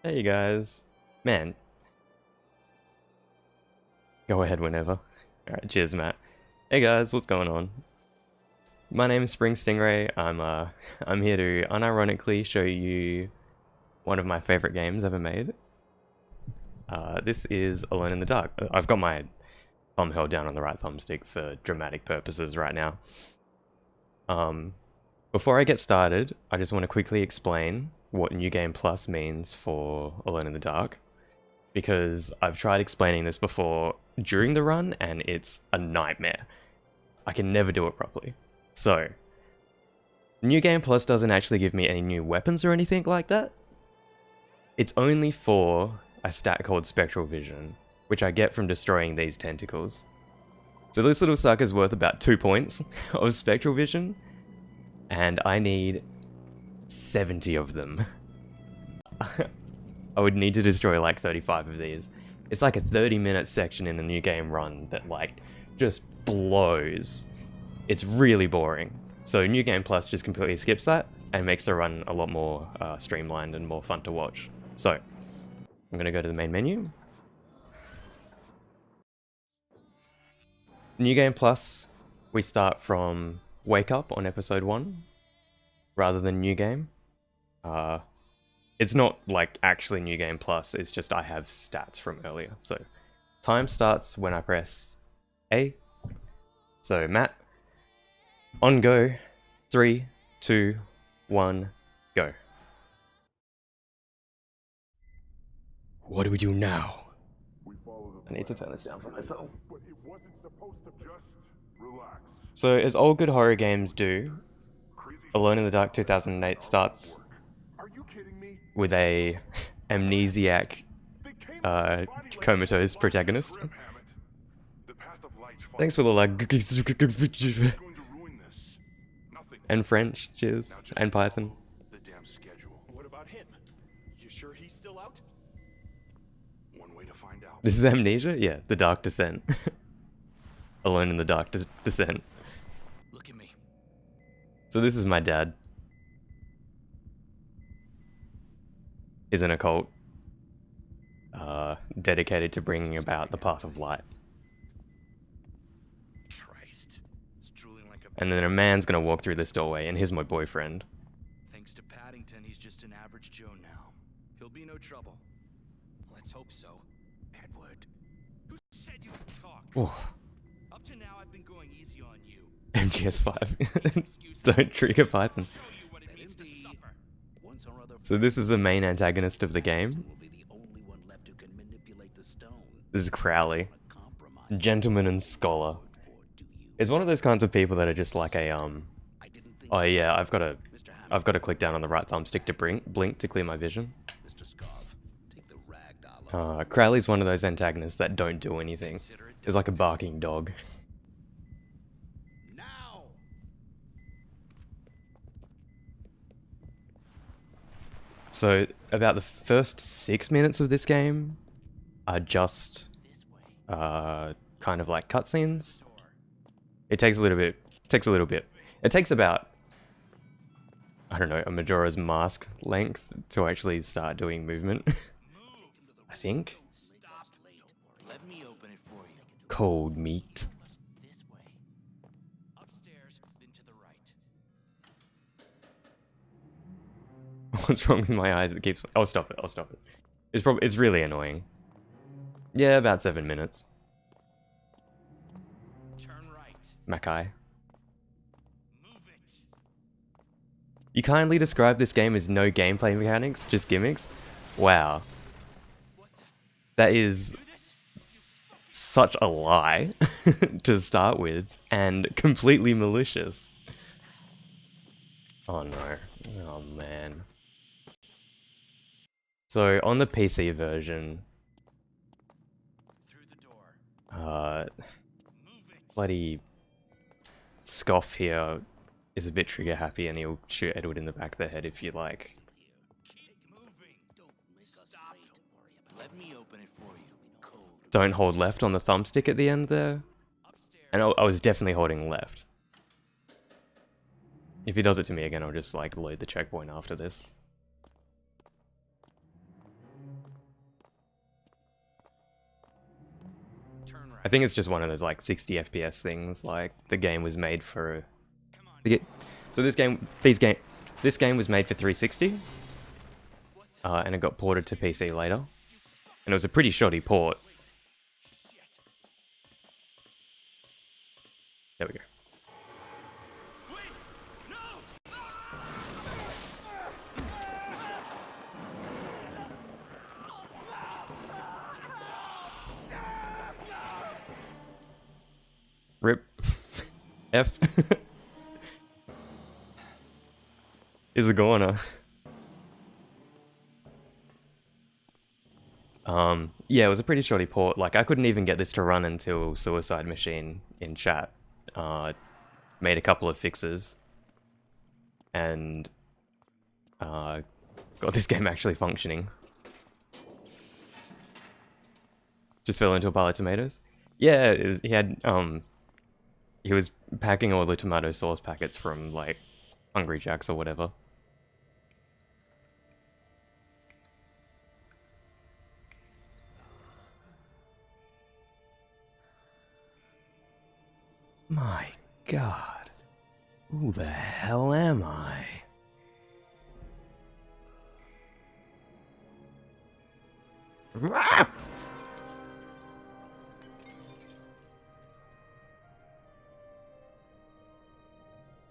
Hey guys. Man, go ahead whenever. Alright, cheers Matt. Hey guys, what's going on? My name is SpringStingray. I'm here to unironically show you one of my favorite games ever made. This is Alone in the Dark. I've got my thumb held down on the right thumbstick for dramatic purposes right now. Before I get started, I just want to quickly explain what New Game Plus means for Alone in the Dark, because I've tried explaining this before during the run and it's a nightmare. I can never do it properly. So, New Game Plus doesn't actually give me any new weapons or anything like that. It's only for a stat called Spectral Vision, which I get from destroying these tentacles. So this little sucker's worth about 2 points of Spectral Vision, and I need 70 of them. I would need to destroy like 35 of these. It's like a 30-minute section in a New Game run that like just blows. It's really boring. So New Game Plus just completely skips that and makes the run a lot more streamlined and more fun to watch. So I'm gonna go to the main menu. New Game Plus, we start from Wake Up on episode 1 rather than New Game. It's not like actually New Game Plus, it's just I have stats from earlier. So time starts when I press A. So Matt, on go, 3, 2, 1, go. What do we do now? I need to turn this down for myself. So as all good horror games do, Alone in the Dark 2008 starts with a amnesiac, comatose protagonist. Thanks for the like, and French, cheers, and Python. What about him? You sure he's still out? One way to find out. This is Amnesia? Yeah, The Dark Descent. Alone in the Dark Descent. Look at me. So this is my dad. Is an occult dedicated to bringing about the path of light. Christ. It's drooling like a... And then a man's gonna walk through this doorway, and here's my boyfriend. Thanks to Paddington, he's just an average Joe now. He'll be no trouble. Let's hope so. Edward. Who said you could talk? Oof. Up to now, I've been going easy on you. MGS5. Don't trigger Python. Show you what it means to suffer. So this is the main antagonist of the game. This is Crowley. Gentleman and scholar. It's one of those kinds of people that are just like a oh yeah, I've got to click down on the right thumbstick to blink to clear my vision. Crowley's one of those antagonists that don't do anything. It's like a barking dog. So about the first 6 minutes of this game are just kind of like cutscenes. It takes a little bit. It takes about, I don't know, a Majora's Mask length to actually start doing movement. I think. Let me open it for you. Cold meat. This way. Upstairs, then to the right. What's wrong with my eyes? It keeps. I'll stop it. It's really annoying. Yeah, about 7 minutes. Turn right. Mackay. Move it. You kindly describe this game as no gameplay mechanics, just gimmicks? Wow. That is Do this? such a lie to start with, and completely malicious. Oh no. Oh man. So on the PC version, Through the door. Move it. bloody Scoff here is a bit trigger happy and he'll shoot Edward in the back of the head if you like. Keep moving. Don't make us wait. Let me open it for you. Cold. Don't hold left on the thumbstick at the end there. Upstairs. And I was definitely holding left. If he does it to me again, I'll just like load the checkpoint after this. turn right. I think it's just one of those like 60 FPS things. Like the game was made for to get. So this game was made for 360, and it got ported to PC later, and it was a pretty shoddy port. There we go. Rip. F. Is a goner. Yeah, it was a pretty shoddy port. Like, I couldn't even get this to run until Suicide Machine in chat made a couple of fixes and got this game actually functioning. Just fell into a pile of tomatoes. Yeah, he was packing all the tomato sauce packets from, like, Hungry Jack's or whatever. My God. Who the hell am I?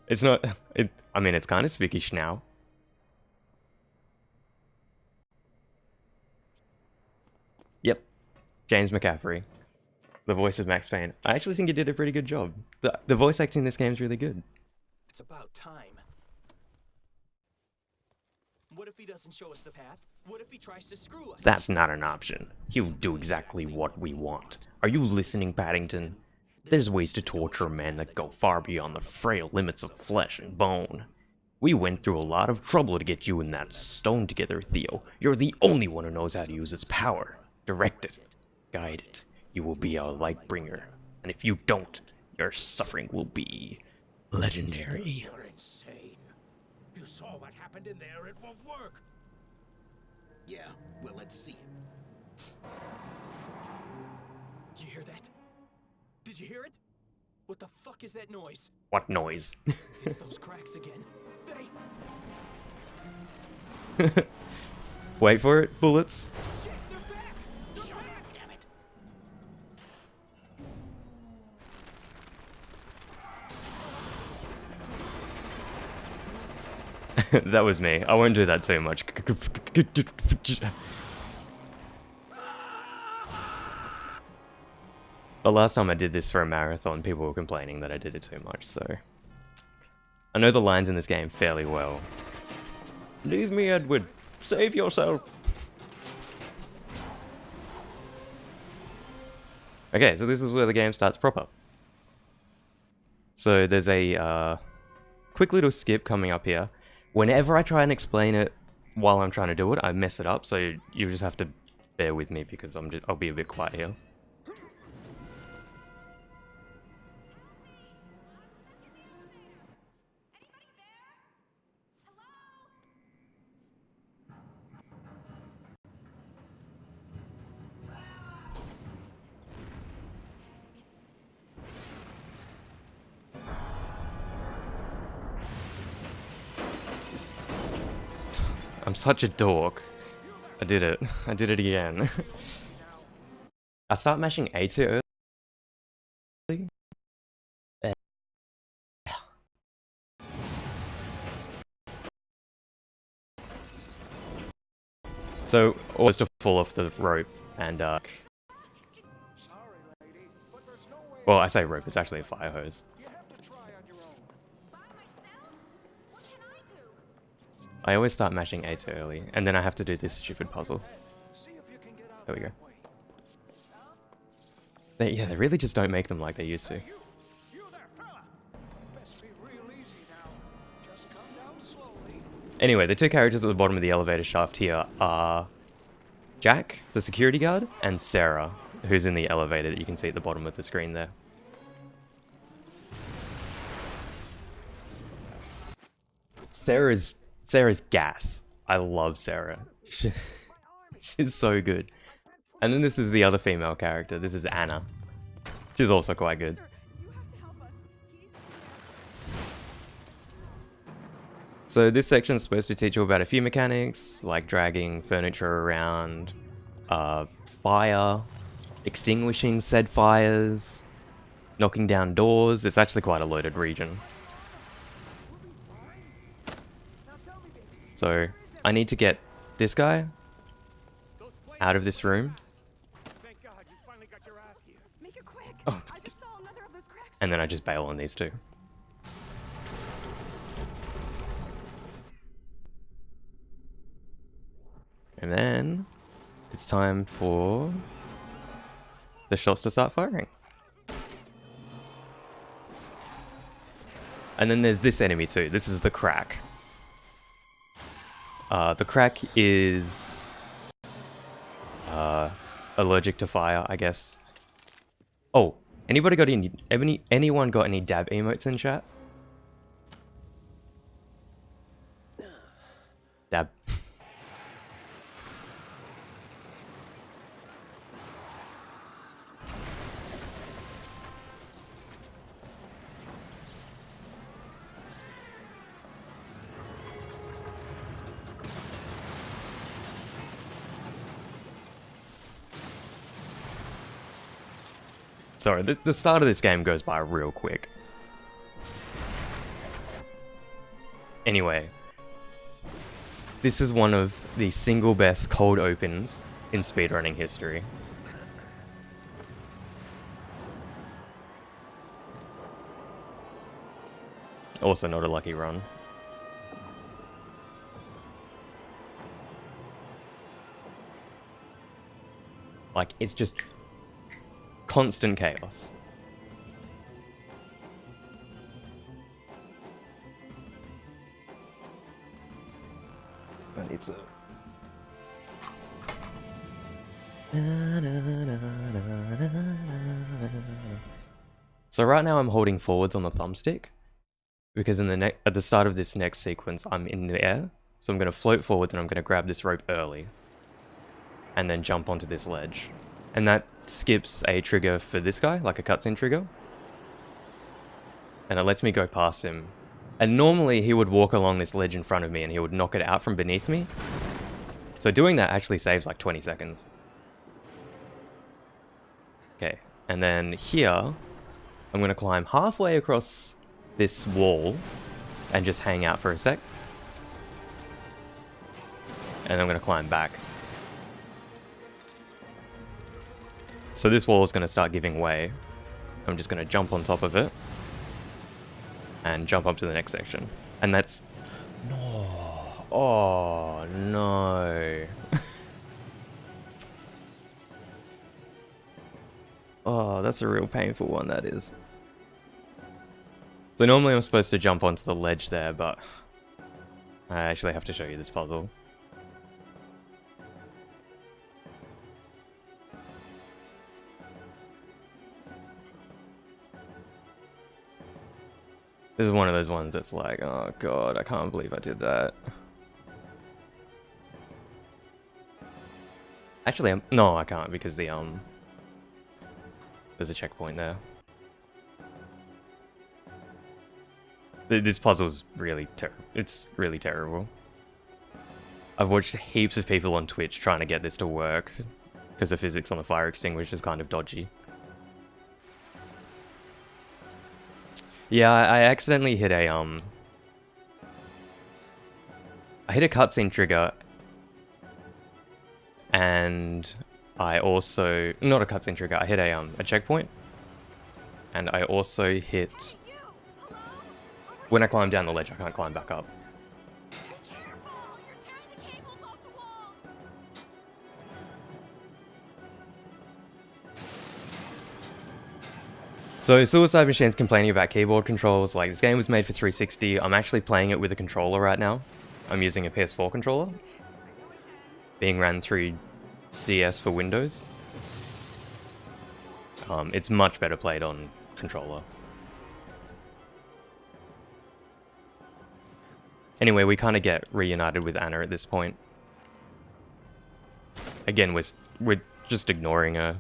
It's not... I mean, it's kind of spookish now. Yep. James McCaffrey. The voice of Max Payne. I actually think he did a pretty good job. The voice acting in this game is really good. It's about time. What if he doesn't show us the path? What if he tries to screw us? That's not an option. He'll do exactly what we want. Are you listening, Paddington? There's ways to torture a man that go far beyond the frail limits of flesh and bone. We went through a lot of trouble to get you and that stone together, Theo. You're the only one who knows how to use its power. Direct it. Guide it. You will be our light bringer. And if you don't, your suffering will be legendary. You're insane. You saw what happened in there. It won't work. Yeah, well, let's see it. Did you hear that? Did you hear it? What the fuck is that noise? What noise? It's those cracks again. Wait for it, bullets. Shit, they're back! Shut up, damn it! That was me. I won't do that too much. The last time I did this for a marathon, people were complaining that I did it too much, so... I know the lines in this game fairly well. Leave me, Edward. Save yourself. Okay, so this is where the game starts proper. So there's a quick little skip coming up here. Whenever I try and explain it while I'm trying to do it, I mess it up, so you just have to bear with me because I'll be a bit quiet here. I'm such a dork. I did it. I did it again. I start mashing A too early. So, always to fall off the rope and well, I say rope, it's actually a fire hose. I always start mashing A too early, and then I have to do this stupid puzzle. There we go. Yeah, they really just don't make them like they used to. Anyway, the two characters at the bottom of the elevator shaft here are Jack, the security guard, and Sarah, who's in the elevator that you can see at the bottom of the screen there. Sarah's gas. I love Sarah. She's so good. And then this is the other female character. This is Anna. which is also quite good. Sir, you have to help us. He's... So this section is supposed to teach you about a few mechanics, like dragging furniture around, fire, extinguishing said fires, knocking down doors. It's actually quite a loaded region. So I need to get this guy out of this room. Thank God you finally got your ass here. Make it quick. Oh. I just saw another of those cracks. And then I just bail on these two. And then it's time for the shots to start firing. And then there's this enemy too. This is the crack. The crack is allergic to fire, I guess. Oh, anybody got anyone got any dab emotes in chat? Dab. Sorry, the start of this game goes by real quick. Anyway, this is one of the single best cold opens in speedrunning history. Also not a lucky run. Like, it's just constant chaos. I need to... So right now I'm holding forwards on the thumbstick, because in the at the start of this next sequence I'm in the air, so I'm going to float forwards and I'm going to grab this rope early, and then jump onto this ledge. And that skips a trigger for this guy, like a cutscene trigger. And it lets me go past him. And normally he would walk along this ledge in front of me and he would knock it out from beneath me. So doing that actually saves like 20 seconds. Okay, and then here, I'm going to climb halfway across this wall and just hang out for a sec. And I'm going to climb back. So this wall is going to start giving way. I'm just going to jump on top of it. And jump up to the next section. And that's... No. Oh, no. Oh, that's a real painful one, that is. So normally I'm supposed to jump onto the ledge there, but... I actually have to show you this puzzle. This is one of those ones that's like, oh god, I can't believe I did that. Actually, no, I can't because the there's a checkpoint there. This puzzle's really it's really terrible. I've watched heaps of people on Twitch trying to get this to work because the physics on the fire extinguisher is kind of dodgy. Yeah, I accidentally hit a I hit a cutscene trigger, and I also not a cutscene trigger. I hit a checkpoint, and I also hit when I climb down the ledge. I can't climb back up. So Suicide Machine's complaining about keyboard controls, like this game was made for 360, I'm actually playing it with a controller right now. I'm using a PS4 controller, being ran through DS for Windows. It's much better played on controller. Anyway, we kind of get reunited with Anna at this point. Again, we're just ignoring her.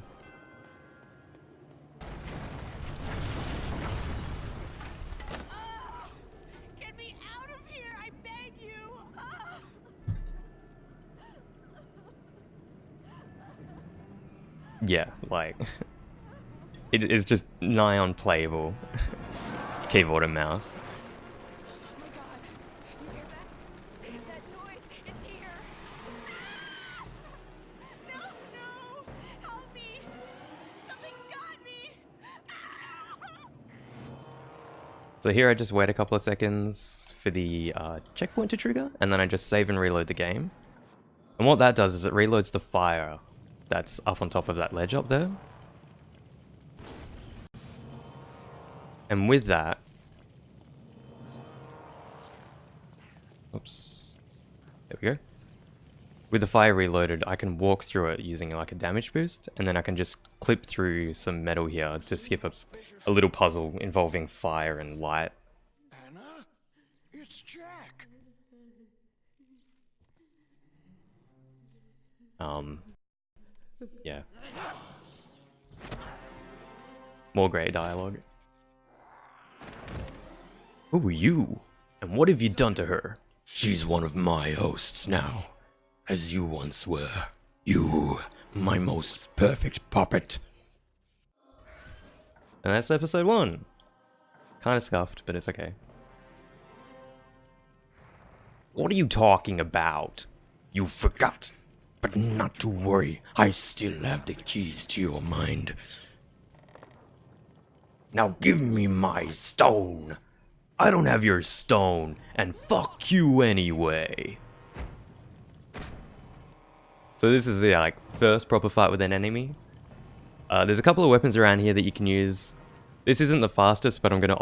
yeah, like, it is just nigh unplayable. Keyboard and mouse. Oh my god. You hear that? That noise. It's here. No, no. Help me. Something's got me. So here I just wait a couple of seconds for the checkpoint to trigger, and then I just save and reload the game. And what that does is it reloads the fire that's up on top of that ledge up there. And with that... Oops. There we go. With the fire reloaded, I can walk through it using like a damage boost, and then I can just clip through some metal here to skip a little puzzle involving fire and light. Anna? It's Jack. Yeah. More great dialogue. Who are you? And what have you done to her? She's one of my hosts now, as you once were. You, my most perfect puppet. And that's episode 1. Kinda scuffed, but it's okay. What are you talking about? You forgot. But not to worry, I still have the keys to your mind. Now give me my stone. I don't have your stone, and fuck you anyway. So this is the like first proper fight with an enemy. There's a couple of weapons around here that you can use. This isn't the fastest, but I'm going to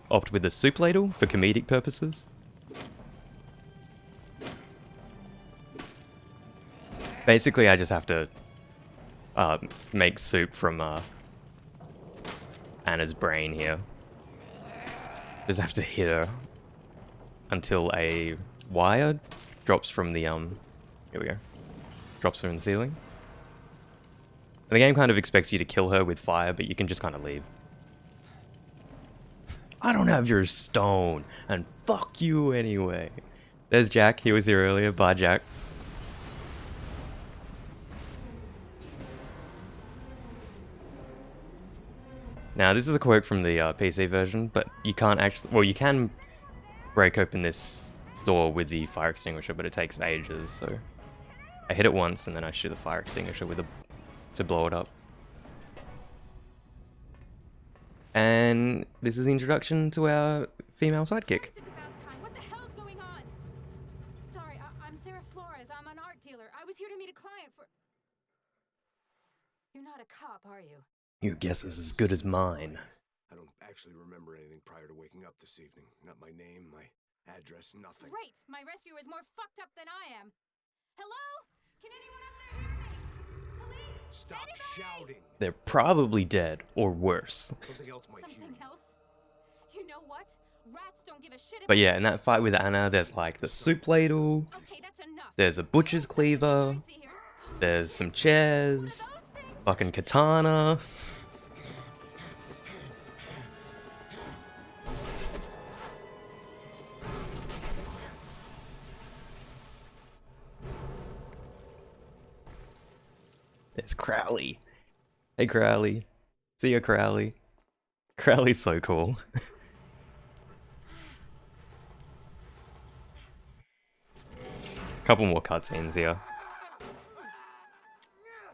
opt with the soup ladle for comedic purposes. Basically, I just have to make soup from Anna's brain here. Just have to hit her until a wire drops from the here we go. Drops from the ceiling. And the game kind of expects you to kill her with fire, but you can just kind of leave. I don't have your stone, and fuck you anyway. There's Jack. He was here earlier. Bye, Jack. Now, this is a quirk from the PC version, but you can't actually... Well, you can break open this door with the fire extinguisher, but it takes ages, so... I hit it once, and then I shoot the fire extinguisher with to blow it up. And this is the introduction to our female sidekick. It's about time. What the hell's going on? Sorry, I'm Sarah Flores. I'm an art dealer. I was here to meet a client for... You're not a cop, are you? Your guess is as good as mine. I don't actually remember anything prior to waking up this evening. Not my name, my address, nothing. Great! My rescuer is more fucked up than I am. Hello? Can anyone up there hear me? Police? Stop Anybody? shouting. They're probably dead, or worse. Something else might hear Something you. else? You know what? Rats don't give a shit about... But yeah, in that fight with Anna, there's like the soup ladle, Okay, that's enough. there's a butcher's cleaver, See here? there's some chairs, Those things? fucking katana. There's Crowley. Hey Crowley. See ya, Crowley. Crowley's so cool. Couple more cutscenes here.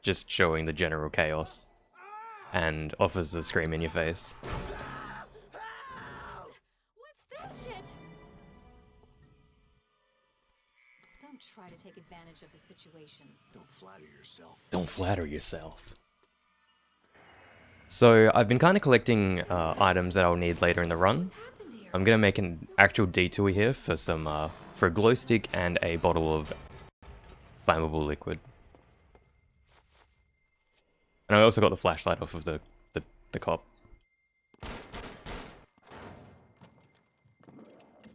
Just showing the general chaos. And offers a scream in your face. What's this shit? Don't try to take advantage of the situation. Don't flatter yourself. Don't flatter yourself. So, I've been kind of collecting items that I'll need later in the run. What's happened here? I'm gonna make an actual detour here for some, for a glow stick and a bottle of flammable liquid. And I also got the flashlight off of the cop.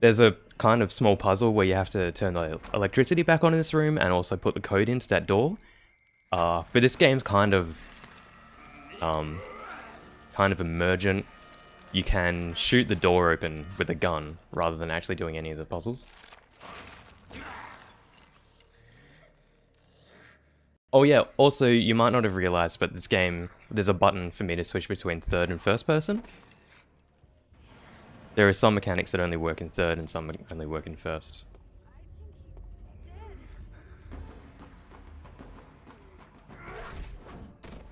There's a kind of small puzzle where you have to turn the electricity back on in this room and also put the code into that door. But this game's kind of emergent. You can shoot the door open with a gun rather than actually doing any of the puzzles. Oh yeah, also you might not have realized, but this game, there's a button for me to switch between third and first person. There are some mechanics that only work in third and some only work in first.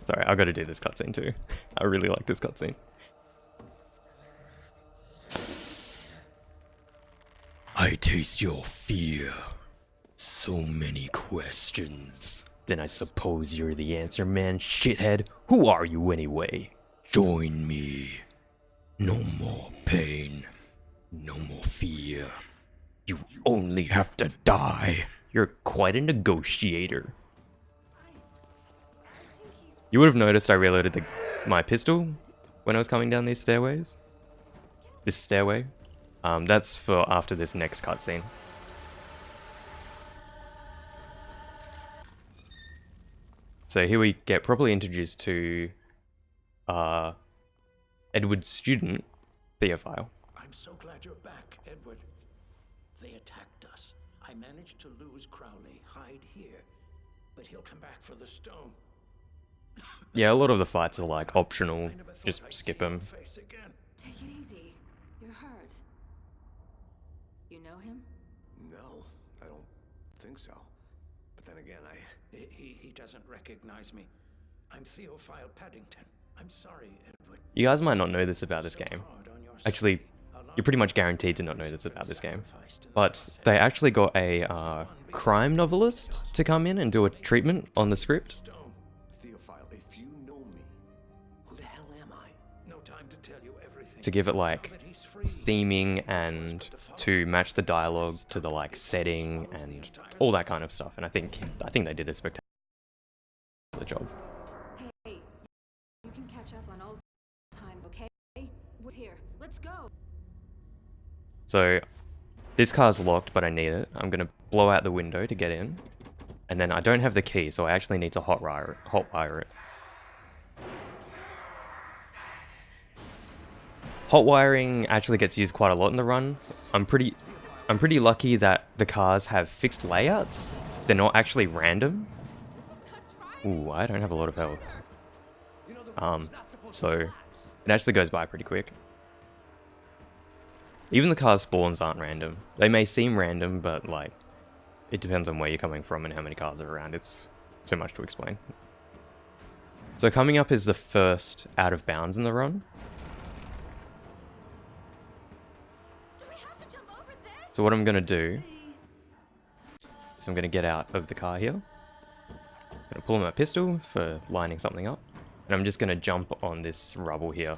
Sorry, I gotta do this cutscene too. I really like this cutscene. I taste your fear. So many questions. Then I suppose you're the answer man, shithead. Who are you anyway? Join me. No more pain. No more fear. You only have to die. You're quite a negotiator. You would have noticed I reloaded my pistol when I was coming down these stairways. This stairway. That's for after this next cutscene. So here we get properly introduced to Edward's student, Theophile. I'm so glad you're back, Edward. They attacked us. I managed to lose Crowley. Hide here. But he'll come back for the stone. Yeah, a lot of the fights are like optional. I never thought Just I'd skip see your them. face again. Take it easy. You're hurt. You know him? No, I don't think so. But then again, He doesn't recognize me. I'm Theophile Paddington. I'm sorry, Edward. You guys might not know this about this So game. hard on your Actually, side. A lot you're pretty of much guaranteed to not know this about this game. sacrificed to the But process. they actually got a crime novelist to come in and do a treatment on the script. Stone. Theophile, if you know me, who the hell am I? No time to tell you everything. To give it Now like that he's free, theming and to match the dialogue to the like setting and all that kind of stuff. And I think they did a spectacular job. Hey, you can catch up on old times, okay? We're here. Let's go. So this car's locked, but I need it. I'm gonna blow out the window to get in, and then I don't have the key, so I actually need to hotwire it. Hot wiring actually gets used quite a lot in the run. I'm pretty lucky that the cars have fixed layouts. They're not actually random. Ooh, I don't have a lot of health. So it actually goes by pretty quick. Even the car spawns aren't random. They may seem random, but like, it depends on where you're coming from and how many cars are around. It's too much to explain. So coming up is the first out of bounds in the run. Do we have to jump over this? So what I'm gonna do is I'm gonna get out of the car here. I'm gonna pull my pistol for lining something up, and I'm just gonna jump on this rubble here.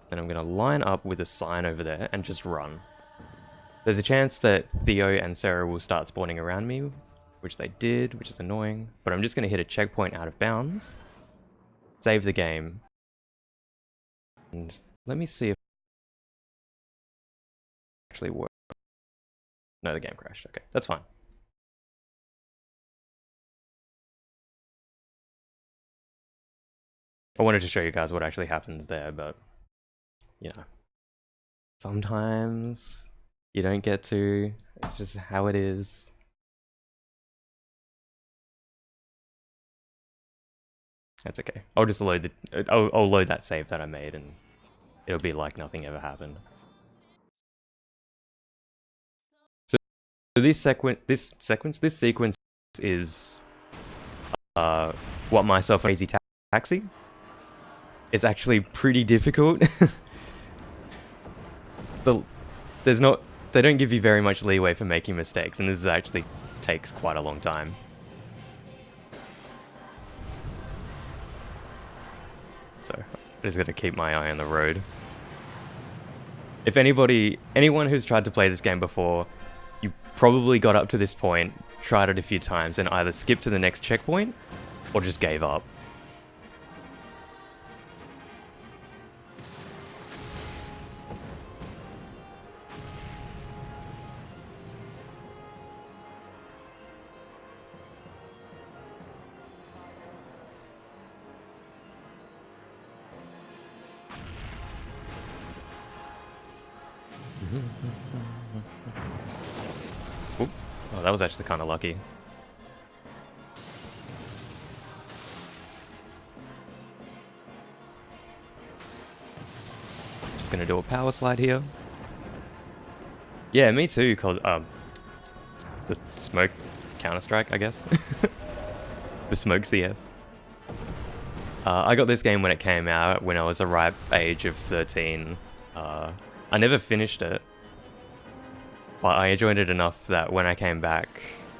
Then I'm gonna line up with a sign over there and just run. There's a chance that Theo and Sarah will start spawning around me, which they did, which is annoying. But I'm just gonna hit a checkpoint out of bounds, save the game, and let me see if it actually works. No, the game crashed. Okay, that's fine. I wanted to show you guys what actually happens there, but you know, sometimes you don't get to. It's just how it is. That's okay. I'll just load the. I'll load that save that I made, and it'll be like nothing ever happened. So this sequence is what myself crazy taxi. It's actually pretty difficult. They don't give you very much leeway for making mistakes, and this actually takes quite a long time. So I'm just gonna keep my eye on the road. If anyone who's tried to play this game before, you probably got up to this point, tried it a few times, and either skipped to the next checkpoint or just gave up. Ooh. Oh, that was actually kind of lucky. gonna do a power slide here. Yeah, me too, called the smoke Counter-Strike, I guess. The smoke CS. I got this game when it came out, when I was the ripe age of 13. I never finished it, but I enjoyed it enough that when I came back,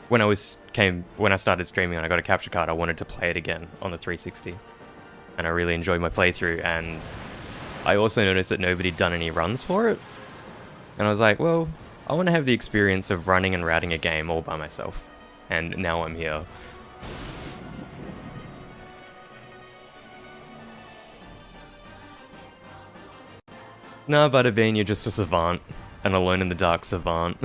when I started streaming and I got a capture card, I wanted to play it again on the 360. And I really enjoyed my playthrough, and I also noticed that nobody had done any runs for it. And I was like, well, I want to have the experience of running and routing a game all by myself. And now I'm here. Nah, Butterbean, you're just a savant. An alone-in-the-dark savant.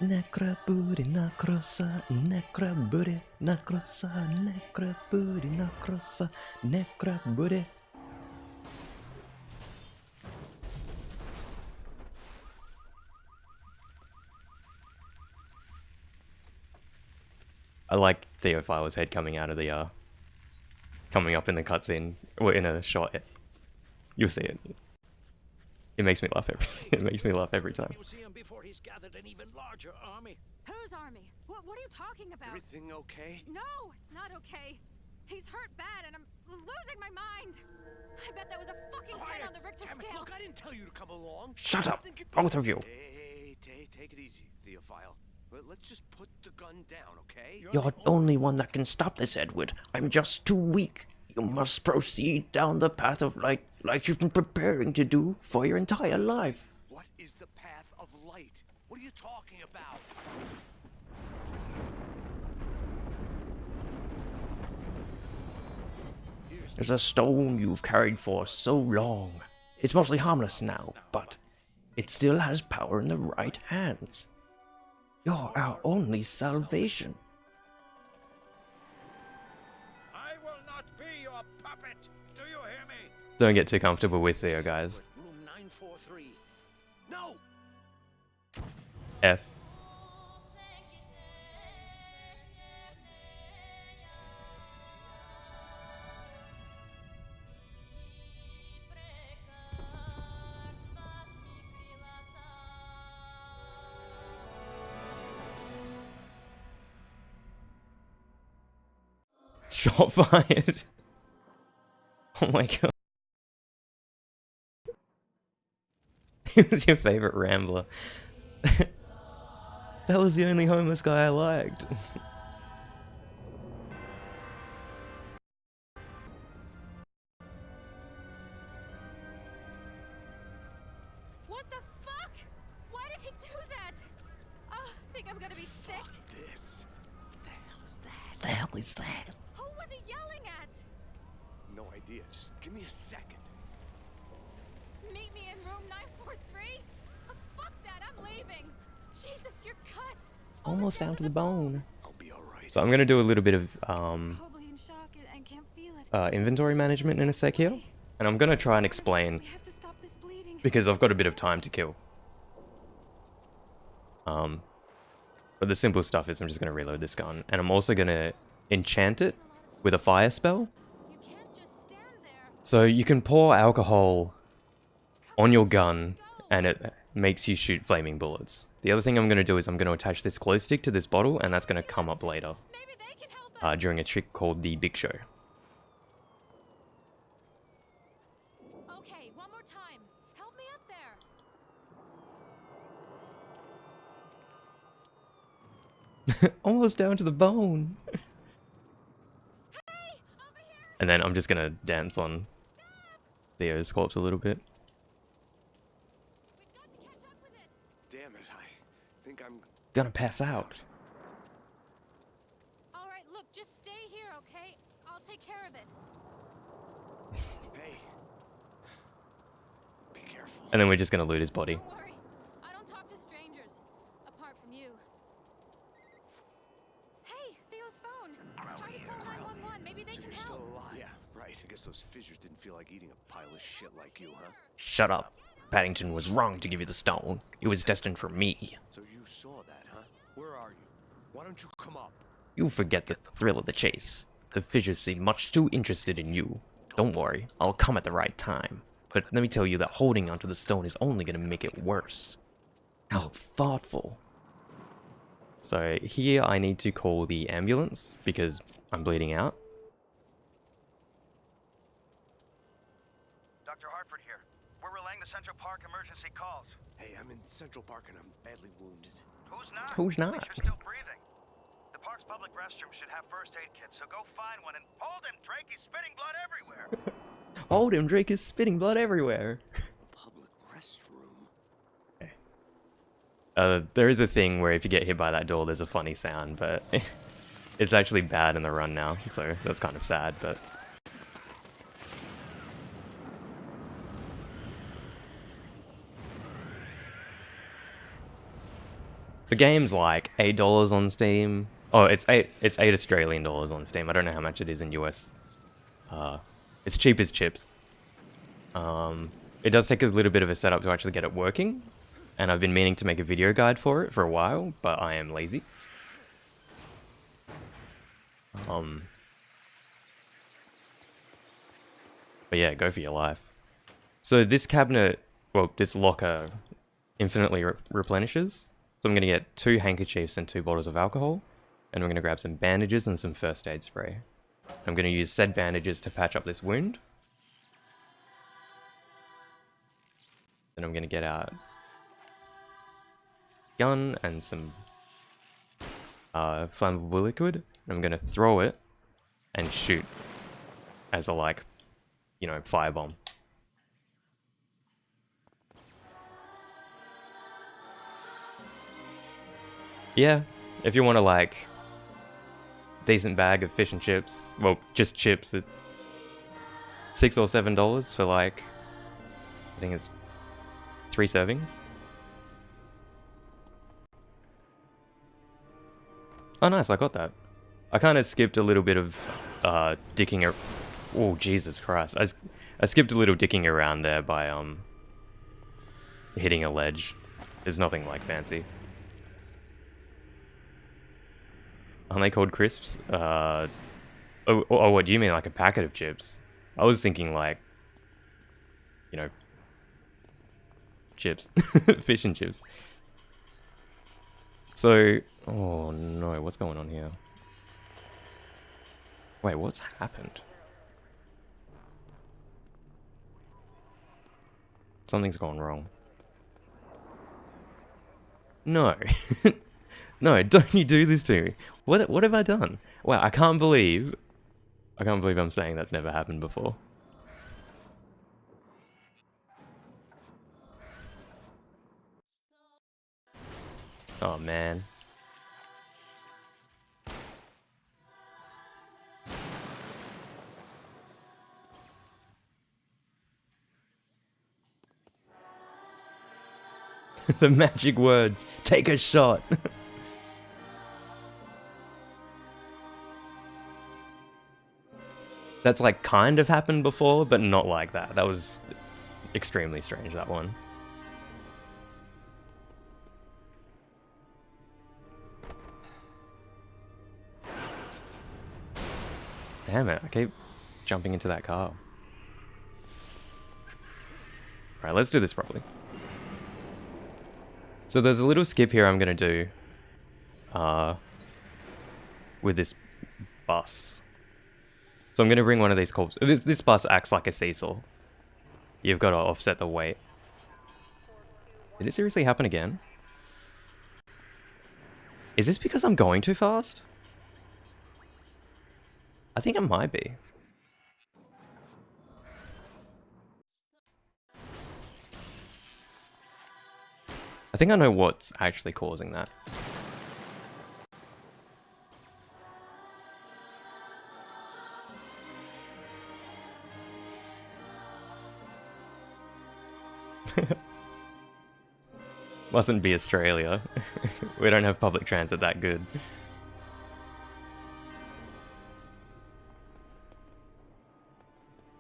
Necra booty, necrosa, necra booty, necrosa, necra booty, necrosa, necra booty. I like Theophile's head coming out of the, coming up in the cutscene, or in a shot. You'll see it. It makes me laugh every time. You'll see him before he's gathered an even larger army. Whose army? What are you talking about? Everything okay? No, it's not okay. He's hurt bad and I'm losing my mind. I bet that was a fucking 10 on the Richter Damn it, scale. look, I didn't tell you to come along. Shut up, I think it- both of you. Hey, take it easy, Theophile. Let's just put the gun down, okay? You're the only one that can stop this, Edward. I'm just too weak. You must proceed down the path of light like you've been preparing to do for your entire life. What is the path of light? What are you talking about? There's a stone you've carried for so long. It's mostly harmless now, but it still has power in the right hands. You're our only salvation. I will not be your puppet. Do you hear me? Don't get too comfortable with Theo, guys. Room 943. No! F. Shot fired. Oh my god. He was your favorite rambler. That was the only homeless guy I liked. What the fuck? Why did he do that? Oh, I think I'm gonna be sick. This. The hell is that? The hell is that? Who was he yelling at? No idea. Just give me a second. Meet me in room 943? Oh, fuck that, I'm leaving. Jesus, you're cut. Almost down to the bone. I'll be alright. So I'm gonna do a little bit of Probably in shock and can't feel it. inventory management in a sec here, and I'm gonna try and explain We have to stop this bleeding. because I've got a bit of time to kill. But the simple stuff is I'm just gonna reload this gun, and I'm also gonna enchant it with a fire spell. You can't just stand there. So you can pour alcohol on your gun, and it makes you shoot flaming bullets. The other thing I'm going to do is I'm going to attach this glow stick to this bottle, and that's going to come up later Maybe they can help us. during a trick called the Big Show. Okay, one more time. Help me up there. Almost down to the bone. And then I'm just going to dance on Theo's corpse a little bit. We've got to catch up with it. Damn it, I think I'm Gonna pass out. All right, look, just stay here, okay? I'll take care of it. Hey. Be careful. And then we're just going to loot his body. Don't worry. I don't talk to strangers, apart from you. Hey, Theo's phone. Try to call 911. Maybe they So can you're still help. alive? Yeah, right. I guess those fissures didn't feel like eating a pile of shit like you, huh? Shut up. Paddington was wrong to give you the stone. It was destined for me. So you saw that, huh? Where are you? Why don't you come up? You forget the thrill of the chase. The fishers seem much too interested in you. Don't worry, I'll come at the right time. But let me tell you that holding onto the stone is only going to make it worse. How thoughtful. So here I need to call the ambulance because I'm bleeding out. Dr. Hartford here. We're relaying the Central Park emergency calls. Hey, I'm in Central Park and I'm badly wounded. Who's not? Who's not? At least you're still breathing. The park's public restroom should have first aid kits, so go find one and hold him, Drake. He's spitting blood everywhere. Hold him, Drake is spitting blood everywhere. Public restroom. There is a thing where if you get hit by that door, there's a funny sound, but it's actually bad in the run now, so that's kind of sad, but... The game's like $8 on Steam. Oh, it's eight Australian dollars on Steam. I don't know how much it is in US. It's cheap as chips. It does take a little bit of a setup to actually get it working, and I've been meaning to make a video guide for it for a while, but I am lazy. But yeah, go for your life. So this cabinet, well, this locker infinitely replenishes. So I'm going to get 2 handkerchiefs and 2 bottles of alcohol, and we're going to grab some bandages and some first aid spray. I'm going to use said bandages to patch up this wound. Then I'm going to get out gun and some flammable liquid. I'm going to throw it and shoot as a, like, you know, firebomb. Yeah, if you want to, like, decent bag of fish and chips, well, just chips at $6 or $7 for, like, I think it's 3 servings. Oh, nice, I got that. I kind of skipped a little bit of dicking. Oh, Jesus Christ! I skipped a little dicking around there by hitting a ledge. There's nothing like fancy. Aren't they called crisps? Oh, what do you mean, like a packet of chips? I was thinking like, you know, chips, fish and chips. So, oh no, what's going on here? Wait, what's happened? Something's gone wrong. No. No, don't you do this to me. What have I done? Wow, I can't believe I'm saying that's never happened before. Oh man. The magic words. Take a shot. That's like kind of happened before, but not like that. That was extremely strange, that one. Damn it, I keep jumping into that car. Alright, let's do this properly. So there's a little skip here I'm gonna do with this bus. So I'm gonna bring one of these corpses. This bus acts like a seesaw. You've got to offset the weight. Did it seriously happen again? Is this because I'm going too fast? I think it might be. I think I know what's actually causing that. Mustn't be Australia. We don't have public transit that good.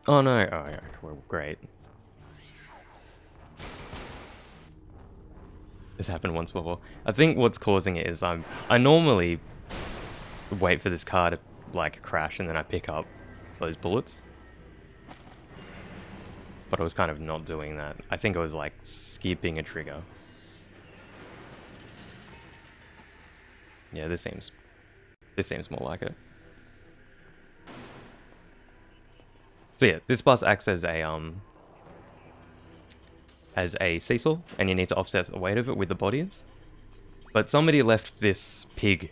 Oh no, oh yeah, well, great. This happened once before. I think what's causing it is I normally wait for this car to like crash and then I pick up those bullets. But I was kind of not doing that. I think I was like skipping a trigger. Yeah, this seems more like it. So yeah, this bus acts as a seesaw, and you need to offset the weight of it with the bodies. But somebody left this pig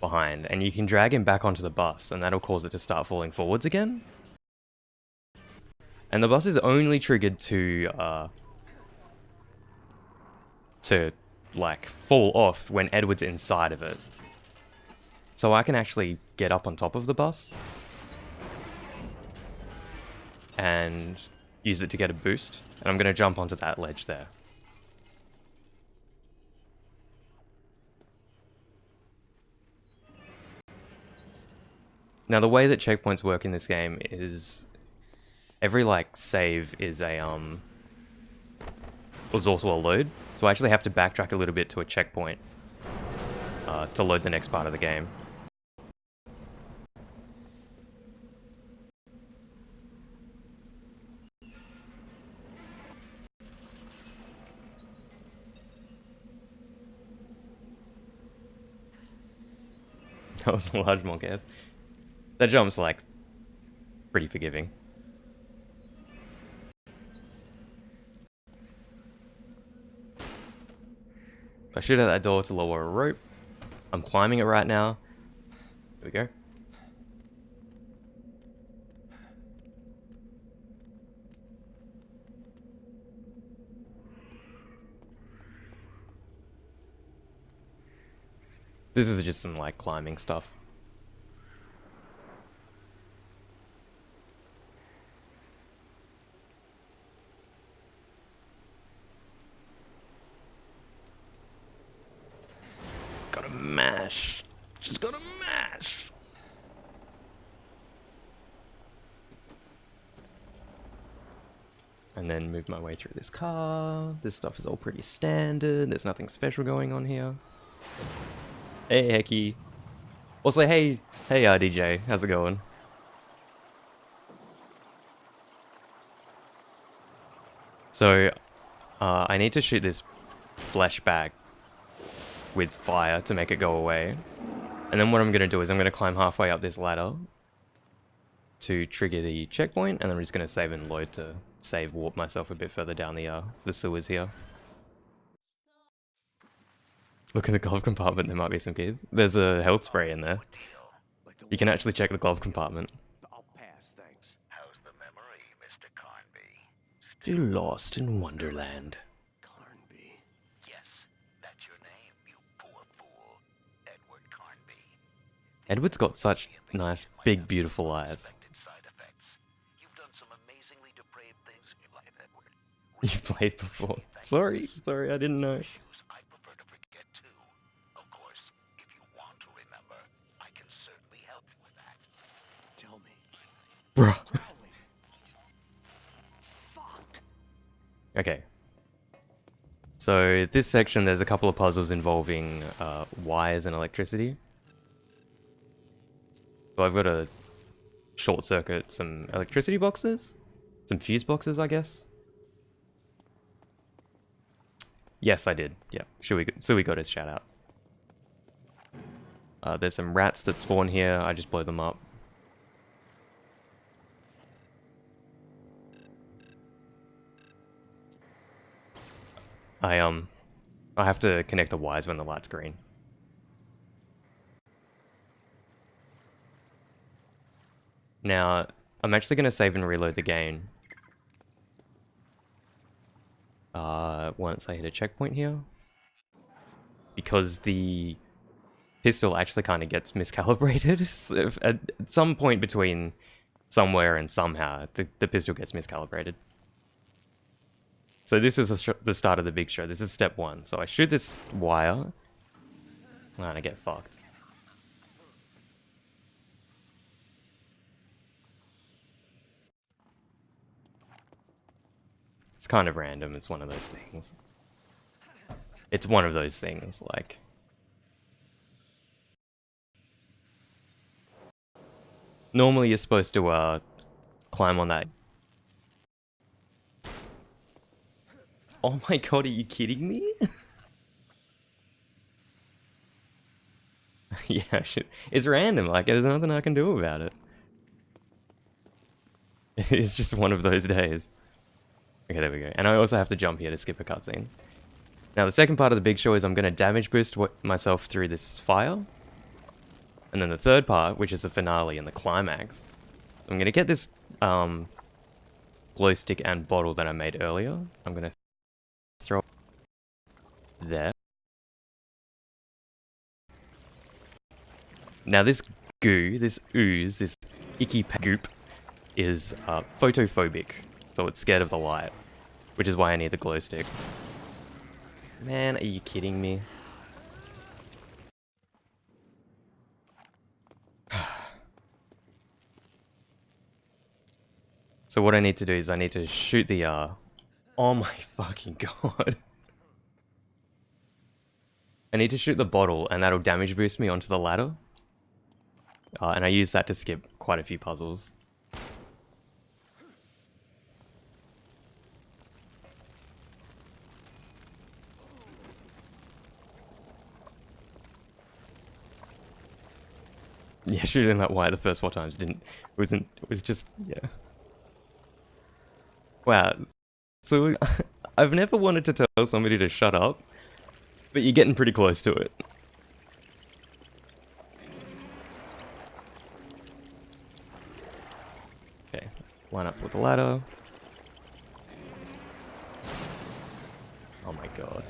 behind, and you can drag him back onto the bus, and that'll cause it to start falling forwards again. And the bus is only triggered to like fall off when Edward's inside of it. So I can actually get up on top of the bus and use it to get a boost. And I'm going to jump onto that ledge there. Now the way that checkpoints work in this game is every like save is was also a load. So I actually have to backtrack a little bit to a checkpoint to load the next part of the game. That was a large monk ass. That jump's like pretty forgiving. I shoot at that door to lower a rope. I'm climbing it right now. There we go. This is just some like climbing stuff. Gotta mash. Just gotta mash. And then move my way through this car. This stuff is all pretty standard. There's nothing special going on here. Hey, Hecky. Also, hey RDJ. How's it going? So, I need to shoot this flesh bag with fire to make it go away. And then what I'm going to do is I'm going to climb halfway up this ladder to trigger the checkpoint, and then I'm just going to save and load to warp myself a bit further down the sewers here. Look in the glove compartment, there might be some keys. There's a health spray in there. You can actually check the glove compartment. I'll pass, thanks. How's the memory, Mr. Carnby? Still lost in Wonderland. Carnby? Yes, that's your name, you poor fool. Edward Carnby. Edward's got such nice, big, beautiful eyes. Side effects. You've done some amazingly depraved things in your life, Edward. You've played before. Sorry, I didn't know. I prefer to forget too. Of course, if you want to remember, I can certainly help you with that. Tell me. Bruh. Fuck. Okay. So this section, there's a couple of puzzles involving wires and electricity. So I've got to short circuit some electricity boxes, some fuse boxes, I guess. Yes, I did. Yeah, so we got his shout out. There's some rats that spawn here. I just blow them up. I have to connect the wires when the light's green. Now, I'm actually going to save and reload the game. Once I hit a checkpoint here. Because the pistol actually kind of gets miscalibrated. So at some point between somewhere and somehow, the pistol gets miscalibrated. So this is the start of the big show. This is step one. So I shoot this wire, and I get fucked. It's kind of random. It's one of those things. It's one of those things, like... Normally you're supposed to climb on that. Oh my god, are you kidding me? Yeah, shit. It's random, like there's nothing I can do about it. It's just one of those days. Okay, there we go. And I also have to jump here to skip a cutscene. Now the second part of the big show is I'm going to damage boost myself through this fire. And then the third part, which is the finale and the climax, I'm going to get this glow stick and bottle that I made earlier. I'm going to throw it there. Now this goo, this ooze, this icky goop is photophobic, so it's scared of the light, which is why I need the glow stick. Man, are you kidding me? So what I need to do is I need to shoot the oh my fucking god. I need to shoot the bottle and that'll damage boost me onto the ladder. And I use that to skip quite a few puzzles. Yeah, shooting that wire the first 4 times it was just, yeah. Wow. So, I've never wanted to tell somebody to shut up, but you're getting pretty close to it. Okay, line up with the ladder. Oh my god.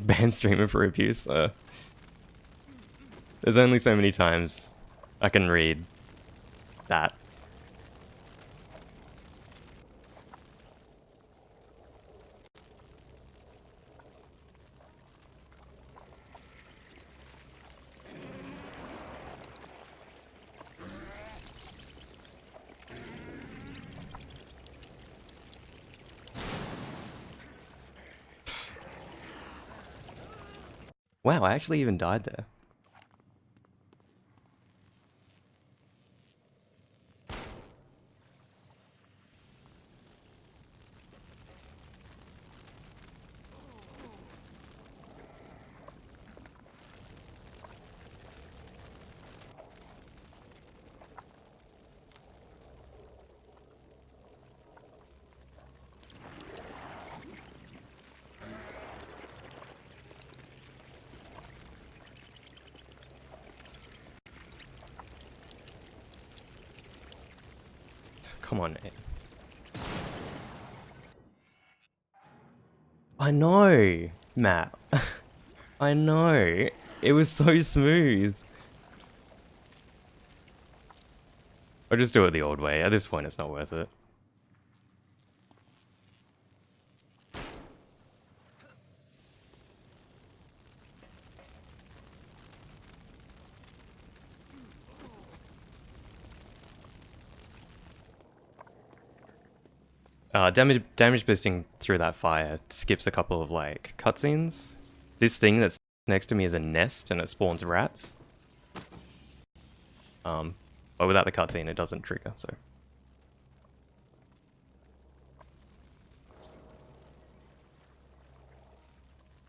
Ban streamer for abuse. There's only so many times I can read that. Wow, I actually even died there. Come on, Nate. I know, Matt. I know. It was so smooth. I'll just do it the old way. At this point, it's not worth it. Damage boosting through that fire skips a couple of like cutscenes. This thing that's next to me is a nest and it spawns rats. But without the cutscene, it doesn't trigger. So.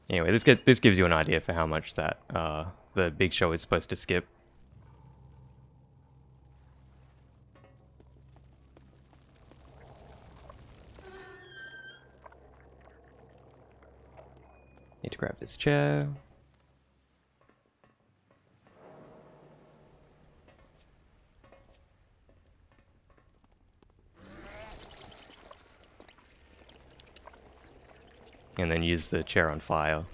Anyway, this gives you an idea for how much that the big show is supposed to skip. Need to grab this chair. And then use the chair on fire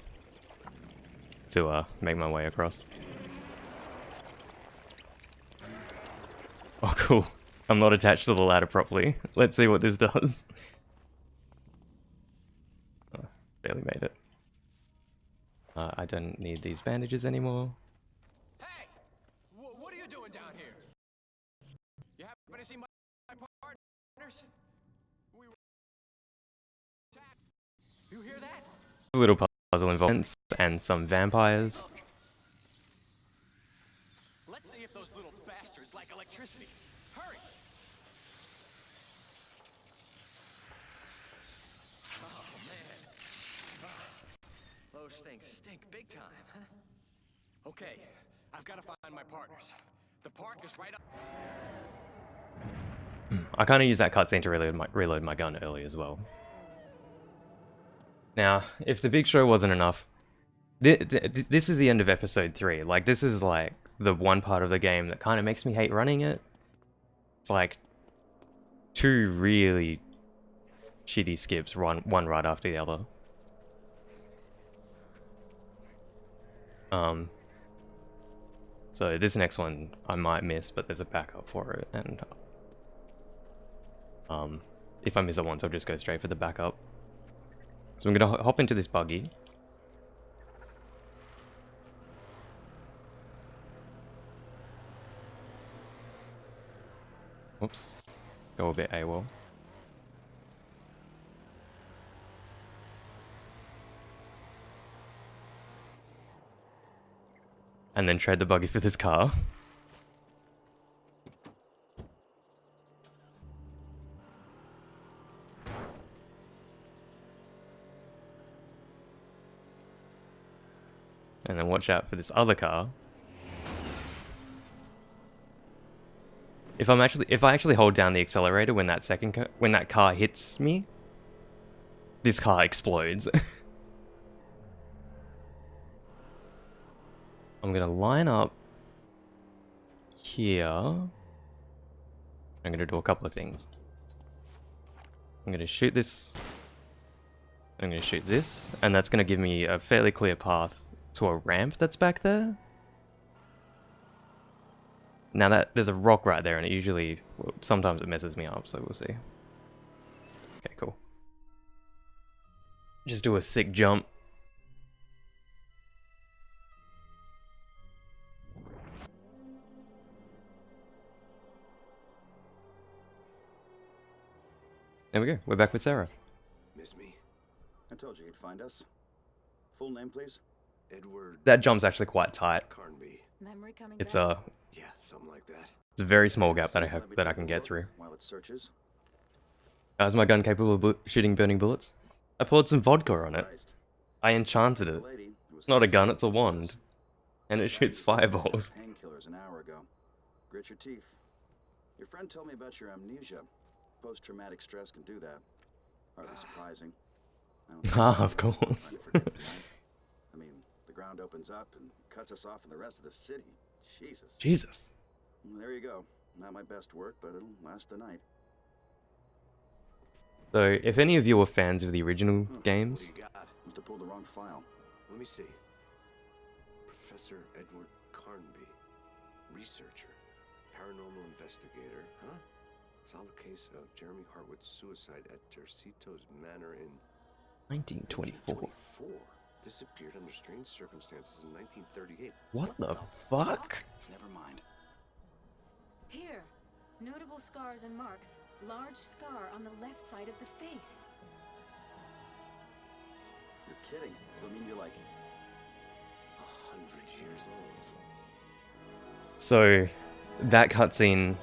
to make my way across. Oh cool, I'm not attached to the ladder properly. Let's see what this does. Oh, barely made it. I don't need these bandages anymore. Hey! What are you doing down here? You happen to see my partners? a little puzzle involved and some vampires. Let's see if those little bastards like electricity. Hurry! Oh, man. Those things stink big time, huh? Okay, I've got to find my partners. The park is right up. I kind of used that cutscene to reload my gun early as well. Now, if the big show wasn't enough, this is the end of episode 3. Like, this is like the one part of the game that kind of makes me hate running it. It's like 2 really shitty skips, one right after the other. So this next one I might miss, but there's a backup for it, and if I miss it once, I'll just go straight for the backup. So I'm gonna hop into this buggy. Oops, go a bit AWOL. And then trade the buggy for this car. And then watch out for this other car. If I actually hold down the accelerator when that car hits me, this car explodes. I'm gonna line up here. I'm gonna do a couple of things. I'm gonna shoot this. I'm gonna shoot this, and that's gonna give me a fairly clear path to a ramp that's back there. Now that there's a rock right there, and it usually, well, sometimes it messes me up, so we'll see. Okay, cool. Just do a sick jump. There we go. We're back with Sarah. Miss me? I told you you'd find us. Full name, please? Edward That jump's actually quite tight. Carnby. Memory coming It's back? Yeah, something like that. It's a very small gap that I can get through. While it searches. Is my gun capable of shooting burning bullets? I poured some vodka on it. Christ. I enchanted it. Lady who was It's not a gun, it's a wand. And it shoots fireballs. Painkillers an hour ago. Grit your teeth. Your friend told me about your amnesia. Post-traumatic stress can do that. Hardly surprising. I don't think Ah, of I'm course. trying to forget tonight. I mean, the ground opens up and cuts us off from the rest of the city. Jesus. Jesus. Well, there you go. Not my best work, but it'll last the night. So, if any of you are fans of the original Huh, games, What do you got? Must have pulled the wrong file. Let me see. Professor Edward Carnby, researcher, paranormal investigator, huh? Solved the case of Jeremy Hartwood's suicide at Tercito's Manor in 1924. 1924. Disappeared under strange circumstances in 1938. What the fuck? Never mind. Here, notable scars and marks. Large scar on the left side of the face. You're kidding. I mean, you're like 100 years old. So, that cutscene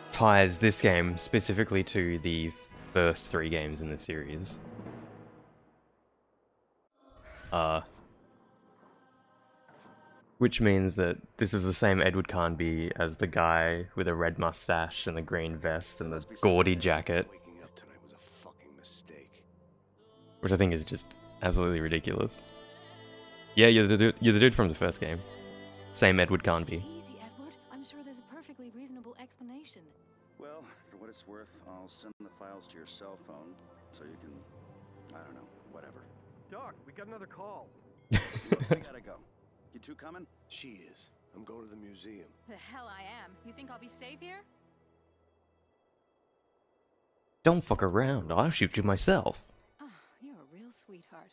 ties this game specifically to the first 3 games in the series. Which means that this is the same Edward Carnby as the guy with a red mustache and the green vest and the gaudy jacket, Waking up tonight was a fucking mistake. which I think is just absolutely ridiculous. Yeah, you're the dude from the first game. Same Edward Carnby. Easy, Edward. I'm sure there's a perfectly reasonable explanation. Well, for what it's worth, I'll send the files to your cell phone so you can, I don't know, whatever. Doc, we got another call. Look, we gotta go. You two coming? She is. I'm going to the museum. The hell I am. You think I'll be safe here? Don't fuck around, I'll shoot you myself. Oh, you're a real sweetheart.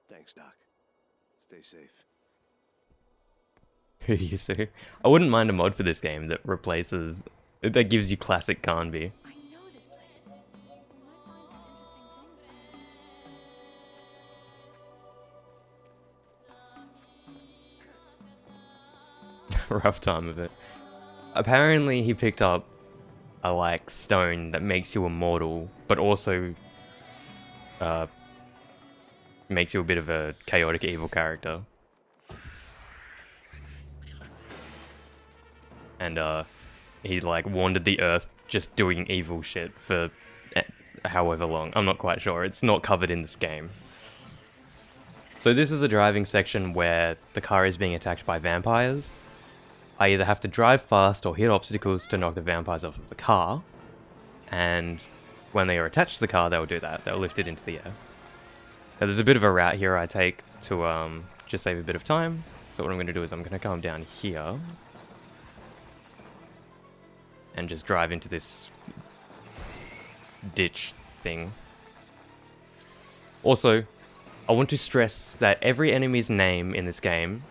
Thanks, Doc. Stay safe. You see? I wouldn't mind a mod for this game that that gives you classic Carnby. I know this place. We might find some interesting things there. rough time of it. Apparently he picked up a like stone that makes you immortal, but also makes you a bit of a chaotic evil character. And he like wandered the earth just doing evil shit for however long. I'm not quite sure. It's not covered in this game. So this is a driving section where the car is being attacked by vampires. I either have to drive fast or hit obstacles to knock the vampires off of the car. And when they are attached to the car, they'll do that. They'll lift it into the air. Now there's a bit of a route here I take to just save a bit of time. So what I'm going to do is I'm going to come down here. And just drive into this ditch thing. Also, I want to stress that every enemy's name in this game,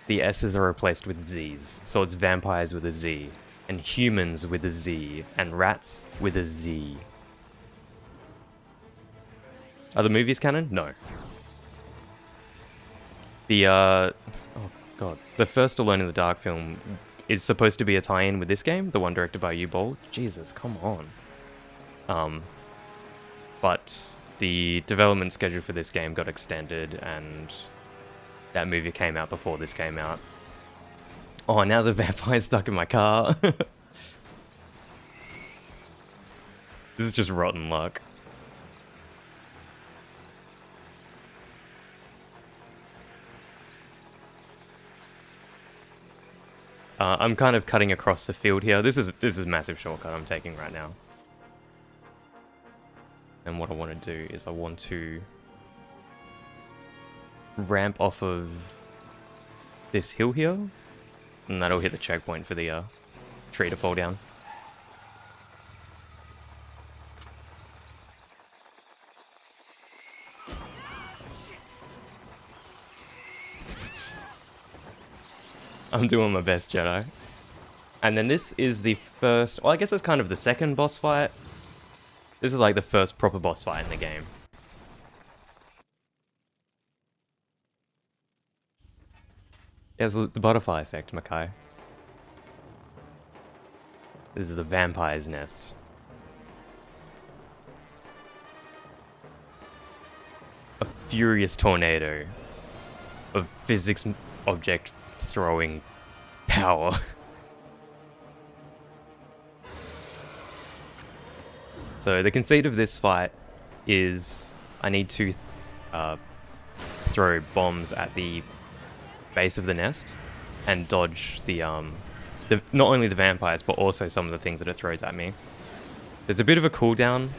the S's are replaced with Z's. So it's vampires with a Z, and humans with a Z, and rats with a Z. Are the movies canon? No. The, oh god. The first Alone in the Dark film is supposed to be a tie-in with this game, the one directed by U-Ball. Jesus, come on. But the development schedule for this game got extended, and that movie came out before this came out. Oh, now the vampire's stuck in my car. This is just rotten luck. I'm kind of cutting across the field here. This is a massive shortcut I'm taking right now. And what I want to do is I want to ramp off of this hill here, and that'll hit the checkpoint for the tree to fall down. I'm doing my best, Jedi. And then this is the first, well, I guess it's kind of the second boss fight. This is like the first proper boss fight in the game. There's the butterfly effect, Makai. This is the vampire's nest. A furious tornado of physics object throwing power. So the conceit of this fight is I need to throw bombs at the base of the nest and dodge the not only the vampires but also some of the things that it throws at me. There's a bit of a cooldown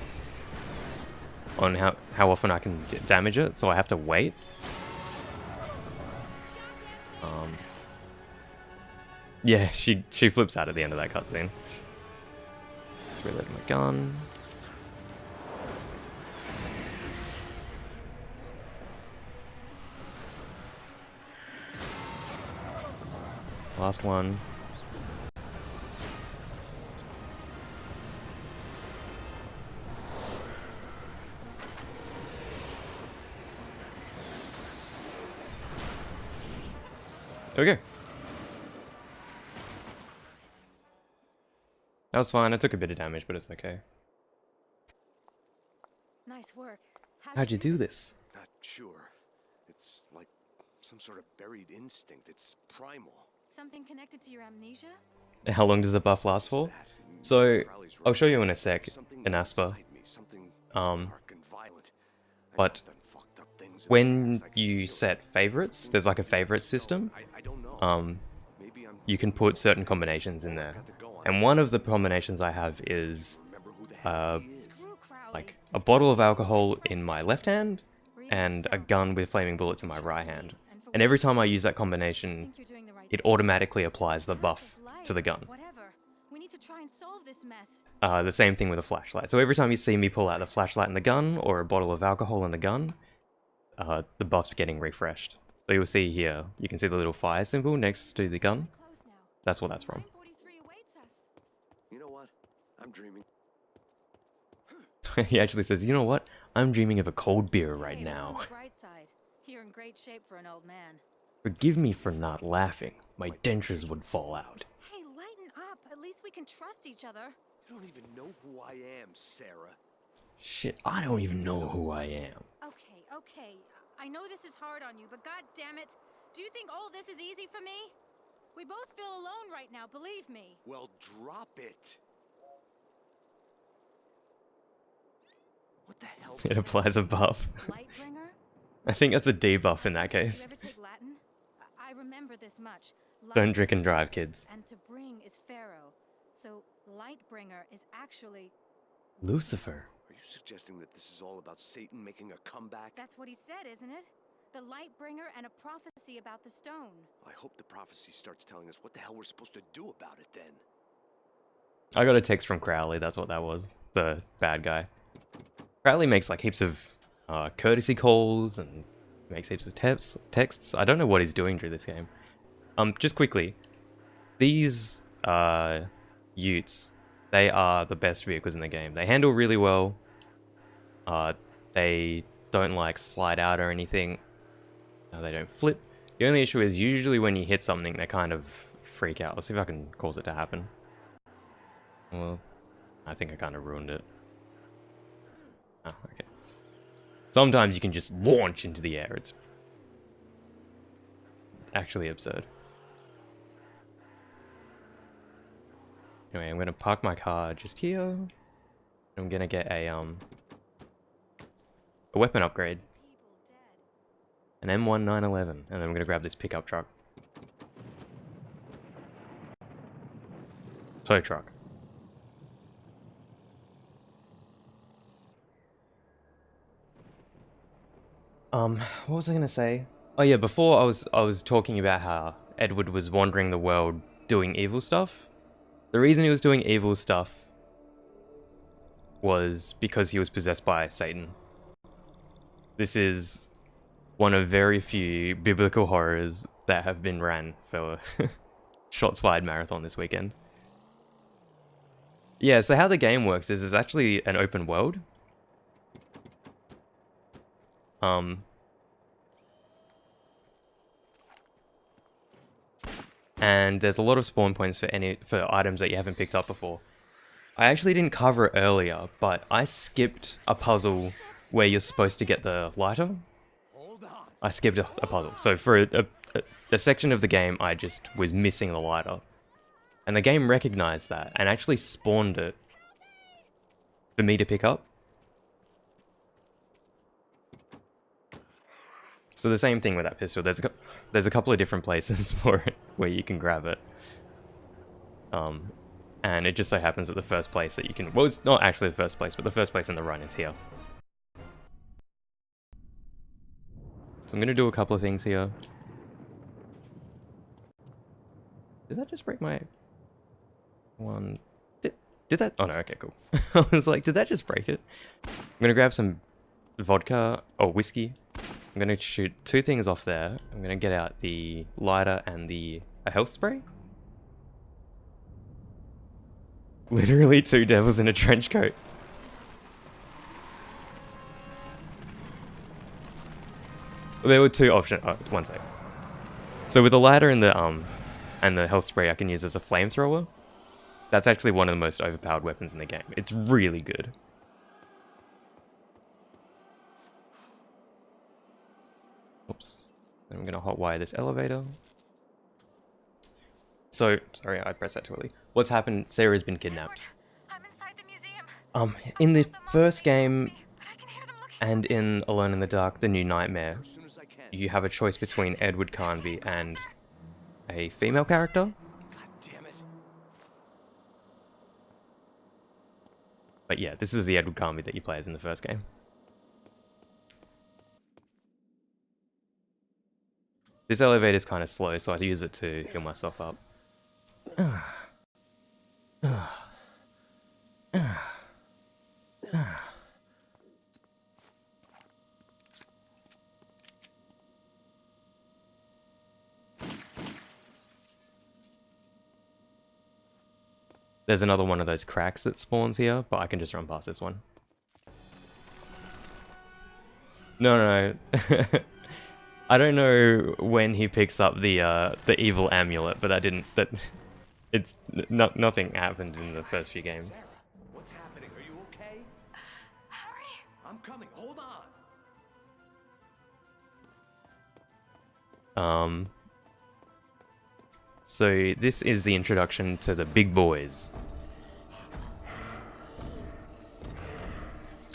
on how often I can damage it, so I have to wait. Yeah, she flips out at the end of that cutscene. Reload my gun. Last one. Okay. That was fine. I took a bit of damage, but it's okay. Nice work. How'd you do this? Not sure. It's like some sort of buried instinct. It's primal. Something connected to your amnesia? How long does the buff last for? So, I'll show you in a sec, in Asper. But when you set favorites, there's like a favorite system. You can put certain combinations in there. And one of the combinations I have is like a bottle of alcohol in my left hand and a gun with flaming bullets in my right hand. And every time I use that combination, it automatically applies the buff to the gun. The same thing with a flashlight. So every time you see me pull out the flashlight and the gun, or a bottle of alcohol and the gun, the buff's getting refreshed. So you'll see here, you can see the little fire symbol next to the gun. That's what that's from. You know what? I'm dreaming. He actually says, you know what? I'm dreaming of a cold beer right now. You're in great shape for an old man. Forgive me for not laughing. My dentures would fall out. Hey, lighten up. At least we can trust each other. You don't even know who I am, Sarah. Shit, I don't even know who I am. Okay, okay. I know this is hard on you, but god damn it. Do you think all this is easy for me? We both feel alone right now, believe me. Well, drop it. What the hell? It applies a buff. Lightbringer? I think that's a debuff in that Did you case. ever take Latin? I remember this much. Don't drink and drive, kids. And to bring is Pharaoh. So Lightbringer is actually... Lucifer. Are you suggesting that this is all about Satan making a comeback? That's what he said, isn't it? The Lightbringer and a prophecy about the stone. I hope the prophecy starts telling us what the hell we're supposed to do about it then. I got a text from Crowley, that's what that was. The bad guy. Crowley makes like heaps of courtesy calls and makes heaps of texts. I don't know what he's doing through this game. Just quickly. These utes, they are the best vehicles in the game. They handle really well. They don't like slide out or anything. No, they don't flip. The only issue is usually when you hit something, they kind of freak out. Let's see if I can cause it to happen. Well, I think I kind of ruined it. Oh, okay. Sometimes you can just launch into the air. It's actually absurd. Anyway, I'm gonna park my car just here. I'm gonna get a weapon upgrade. An M1911, and then I'm gonna grab this pickup truck. Tow truck. What was I gonna say? Oh yeah, before I was talking about how Edward was wandering the world doing evil stuff. The reason he was doing evil stuff was because he was possessed by Satan. This is one of very few biblical horrors that have been ran for Shots Fired Marathon this weekend. Yeah, so how the game works is it's actually an open world. And there's a lot of spawn points for items that you haven't picked up before. I actually didn't cover it earlier, but I skipped a puzzle where you're supposed to get the lighter. I skipped a puzzle. So for a section of the game, I just was missing the lighter. And the game recognized that and actually spawned it for me to pick up. So the same thing with that pistol. There's a couple of different places for it where you can grab it. And it just so happens that the first place that you can... Well, it's not actually the first place, but the first place in the run is here. So I'm going to do a couple of things here. Did that just break my... one... Did that... Oh no, okay, cool. I was like, did that just break it? I'm going to grab some vodka, or whiskey. I'm going to shoot 2 things off there. I'm going to get out the lighter and a health spray. Literally 2 devils in a trench coat. There were 2 options. Oh, one sec. So with the lighter and the health spray, I can use as a flamethrower. That's actually one of the most overpowered weapons in the game. It's really good. Oops. Then I'm gonna hotwire this elevator. So, sorry, I pressed that too early. What's happened? Sarah's been kidnapped. I'm inside the museum. In the first game and in Alone in the Dark, The New Nightmare, you have a choice between Edward Carnby and a female character. God damn it. But yeah, this is the Edward Carnby that you play as in the first game. This elevator is kind of slow, so I use it to heal myself up. There's another one of those cracks that spawns here, but I can just run past this one. No. I don't know when he picks up the evil amulet, but nothing happened in the first few games. Sarah, what's happening? Are you okay? Hurry! I'm coming. Hold on. So this is the introduction to the big boys.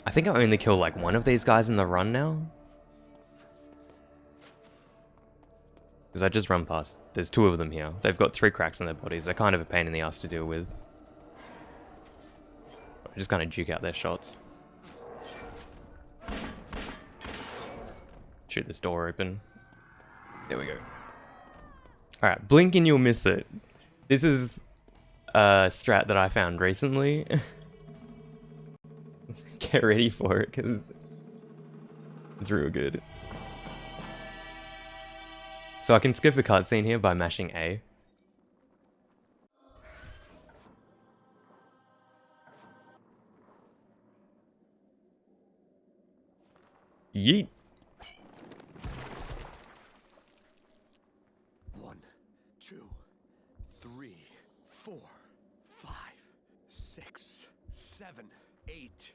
I think I only killed like one of these guys in the run now. Because I just run past. There's 2 of them here. They've got 3 cracks in their bodies. They're kind of a pain in the ass to deal with. I just kind of juke out their shots. Shoot this door open. There we go. Alright, blink and you'll miss it. This is a strat that I found recently. Get ready for it, because it's real good. So I can skip a cutscene here by mashing A. Yeet! 1, 2, 3, 4, 5, 6, 7, 8.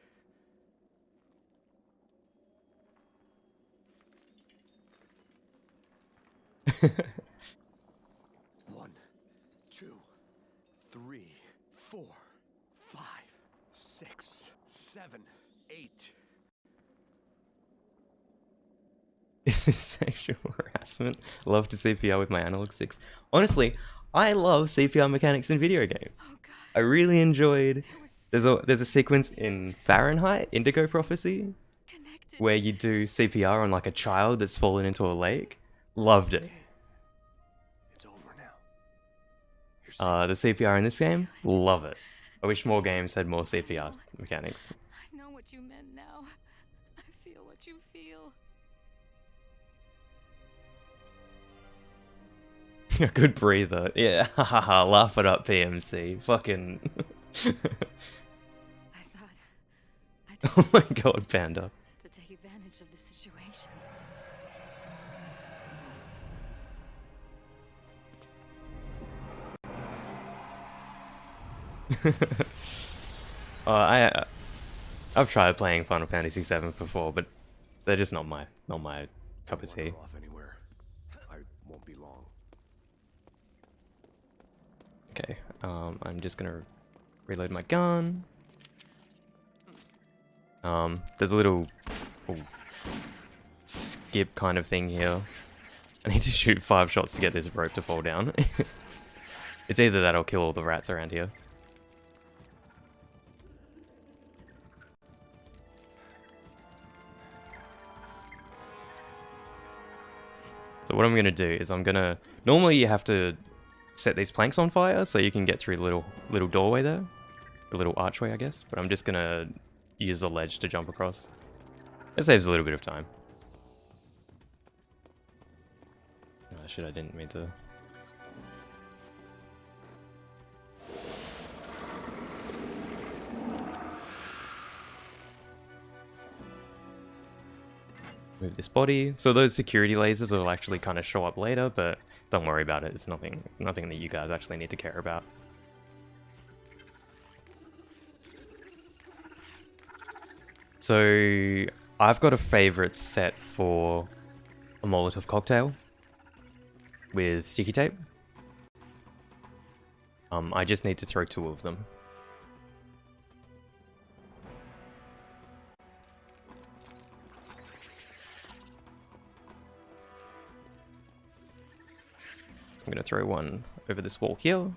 One, 2, 3, 4, 5, 6, 7, 8. Is this sexual harassment? Love to CPR with my analog sticks. Honestly, I love CPR mechanics in video games. Oh God. I really enjoyed. It was There's a sequence in Fahrenheit, Indigo Prophecy, connected. where you do CPR on like a child that's fallen into a lake. Loved it. It's over now. The CPR in this game, love it. I wish more games had more CPR mechanics. I know what you meant now. I feel what you feel. A good breather. Yeah, haha, laugh it up, PMC. Fucking. I thought Oh my god, Panda. to take advantage of the situation. I've tried playing Final Fantasy VII before, but they're just not my cup of tea. Off anywhere. I won't be long. Okay, I'm just gonna reload my gun. There's a little skip kind of thing here. I need to shoot 5 shots to get this rope to fall down. It's either that or kill all the rats around here. So what I'm gonna do is normally you have to set these planks on fire so you can get through the little doorway there. A little archway, I guess. But I'm just gonna use the ledge to jump across. It saves a little bit of time. Oh shit, I didn't mean to. Move this body. So those security lasers will actually kind of show up later, but don't worry about it. It's nothing that you guys actually need to care about. So I've got a favorite set for a Molotov cocktail with sticky tape. I just need to throw 2 of them. I'm gonna throw one over this wall here.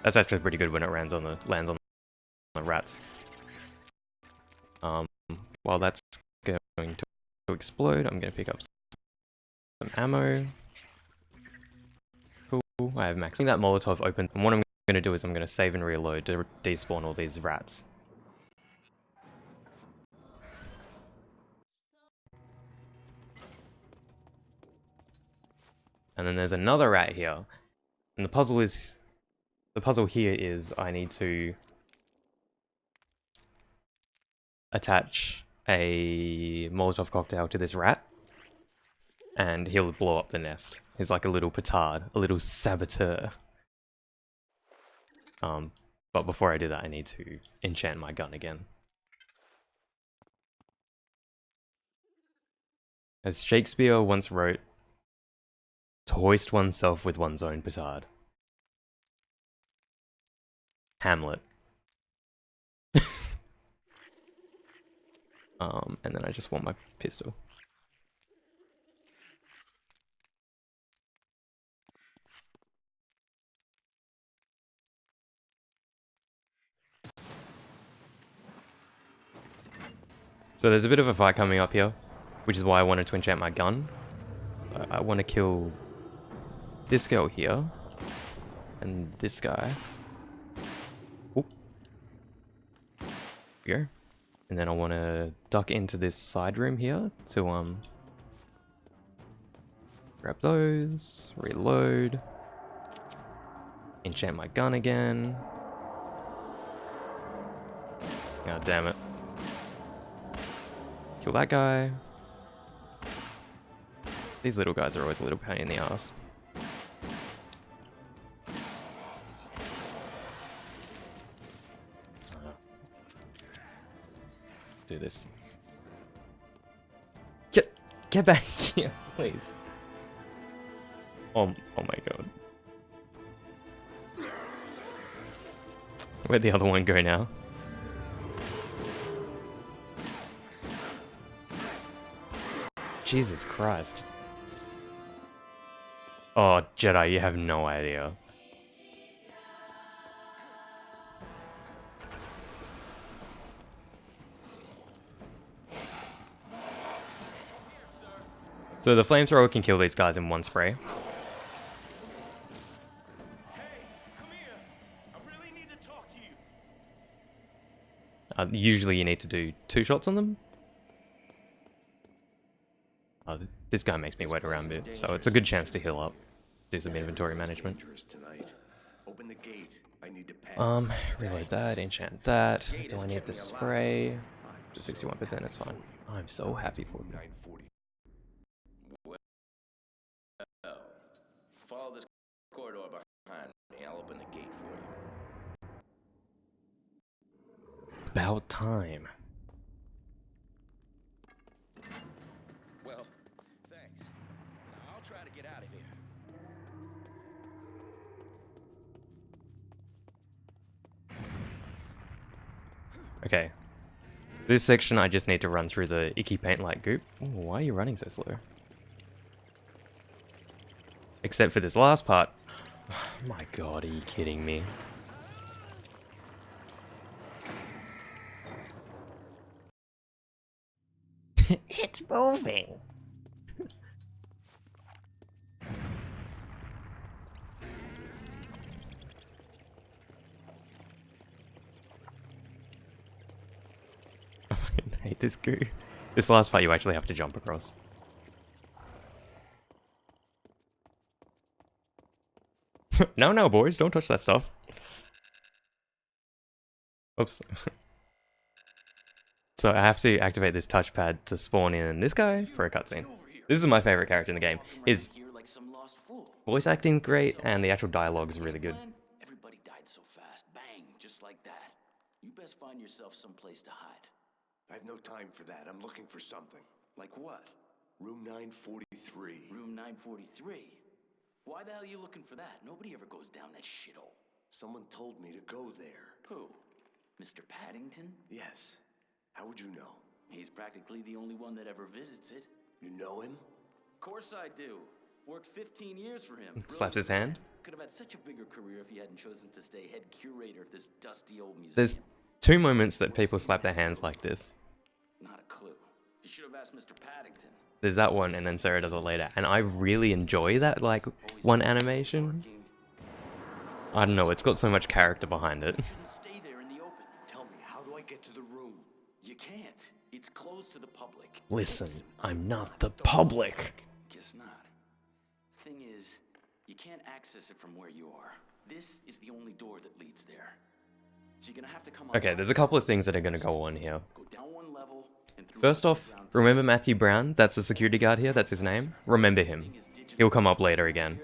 That's actually pretty good when it lands on the rats. While that's going to explode, I'm gonna pick up some ammo. Cool. I have maxing that Molotov open, and what I'm gonna do is I'm gonna save and reload to despawn all these rats. And then there's another rat here. And the puzzle here is I need to attach a Molotov cocktail to this rat, and he'll blow up the nest. He's like a little petard, a little saboteur. But before I do that, I need to enchant my gun again. As Shakespeare once wrote, to hoist oneself with one's own petard. Hamlet. And then I just want my pistol. So there's a bit of a fight coming up here, which is why I wanted to enchant my gun. I want to kill this girl here, and this guy. Oop. Here. And then I want to duck into this side room here to grab those, reload, enchant my gun again. God damn it. Kill that guy. These little guys are always a little pain in the ass. Do this. Get back here, please. Oh my god. Where'd the other one go now? Jesus Christ. Oh, Jedi, you have no idea. So the flamethrower can kill these guys in one spray. Usually you need to do 2 shots on them. This guy makes me wait around a bit, so it's a good chance to heal up. Do some inventory management. Reload that, enchant that. Do I need the spray? The 61%, it's fine. I'm so happy for you. Follow this corridor behind me. I'll open the gate for you. About time. Well, thanks. Now I'll try to get out of here. Okay. This section I just need to run through the icky paint like goop. Ooh, why are you running so slow? Except for this last part. Oh my god, are you kidding me? It's moving. I fucking hate this goo. This last part you actually have to jump across. No, boys, don't touch that stuff. Oops. So I have to activate this touchpad to spawn in this guy for a cutscene. This is my favorite character in the game. His voice acting's great, and the actual dialogue is really good. Everybody died so fast. Bang, just like that. You best find yourself someplace to hide. I have no time for that. I'm looking for something. Like what? Room 943. Room 943? Why the hell are you looking for that? Nobody ever goes down that shithole. Someone told me to go there. Who? Mr. Paddington? Yes. How would you know? He's practically the only one that ever visits it. You know him? Of course I do. Worked 15 years for him. Slaps his hand. Could have had such a bigger career if he hadn't chosen to stay head curator of this dusty old museum. There's 2 moments that people slap their hands like this. Not a clue. You should have asked Mr. Paddington. There's that one, and then Sarah does it later. And I really enjoy that, like, one animation. I don't know, it's got so much character behind it. Stay there in the open. Tell me, how do I get to the room? You can't. It's closed to the public. Listen, I'm not the public. Guess not. Thing is, you can't access it from where you are. This is the only door that leads there. So you're gonna have to come Okay, there's a couple of things that are gonna go on here. Go down one level First off, remember Matthew Brown? That's the security guard here, that's his name. Remember him. He'll come up later again.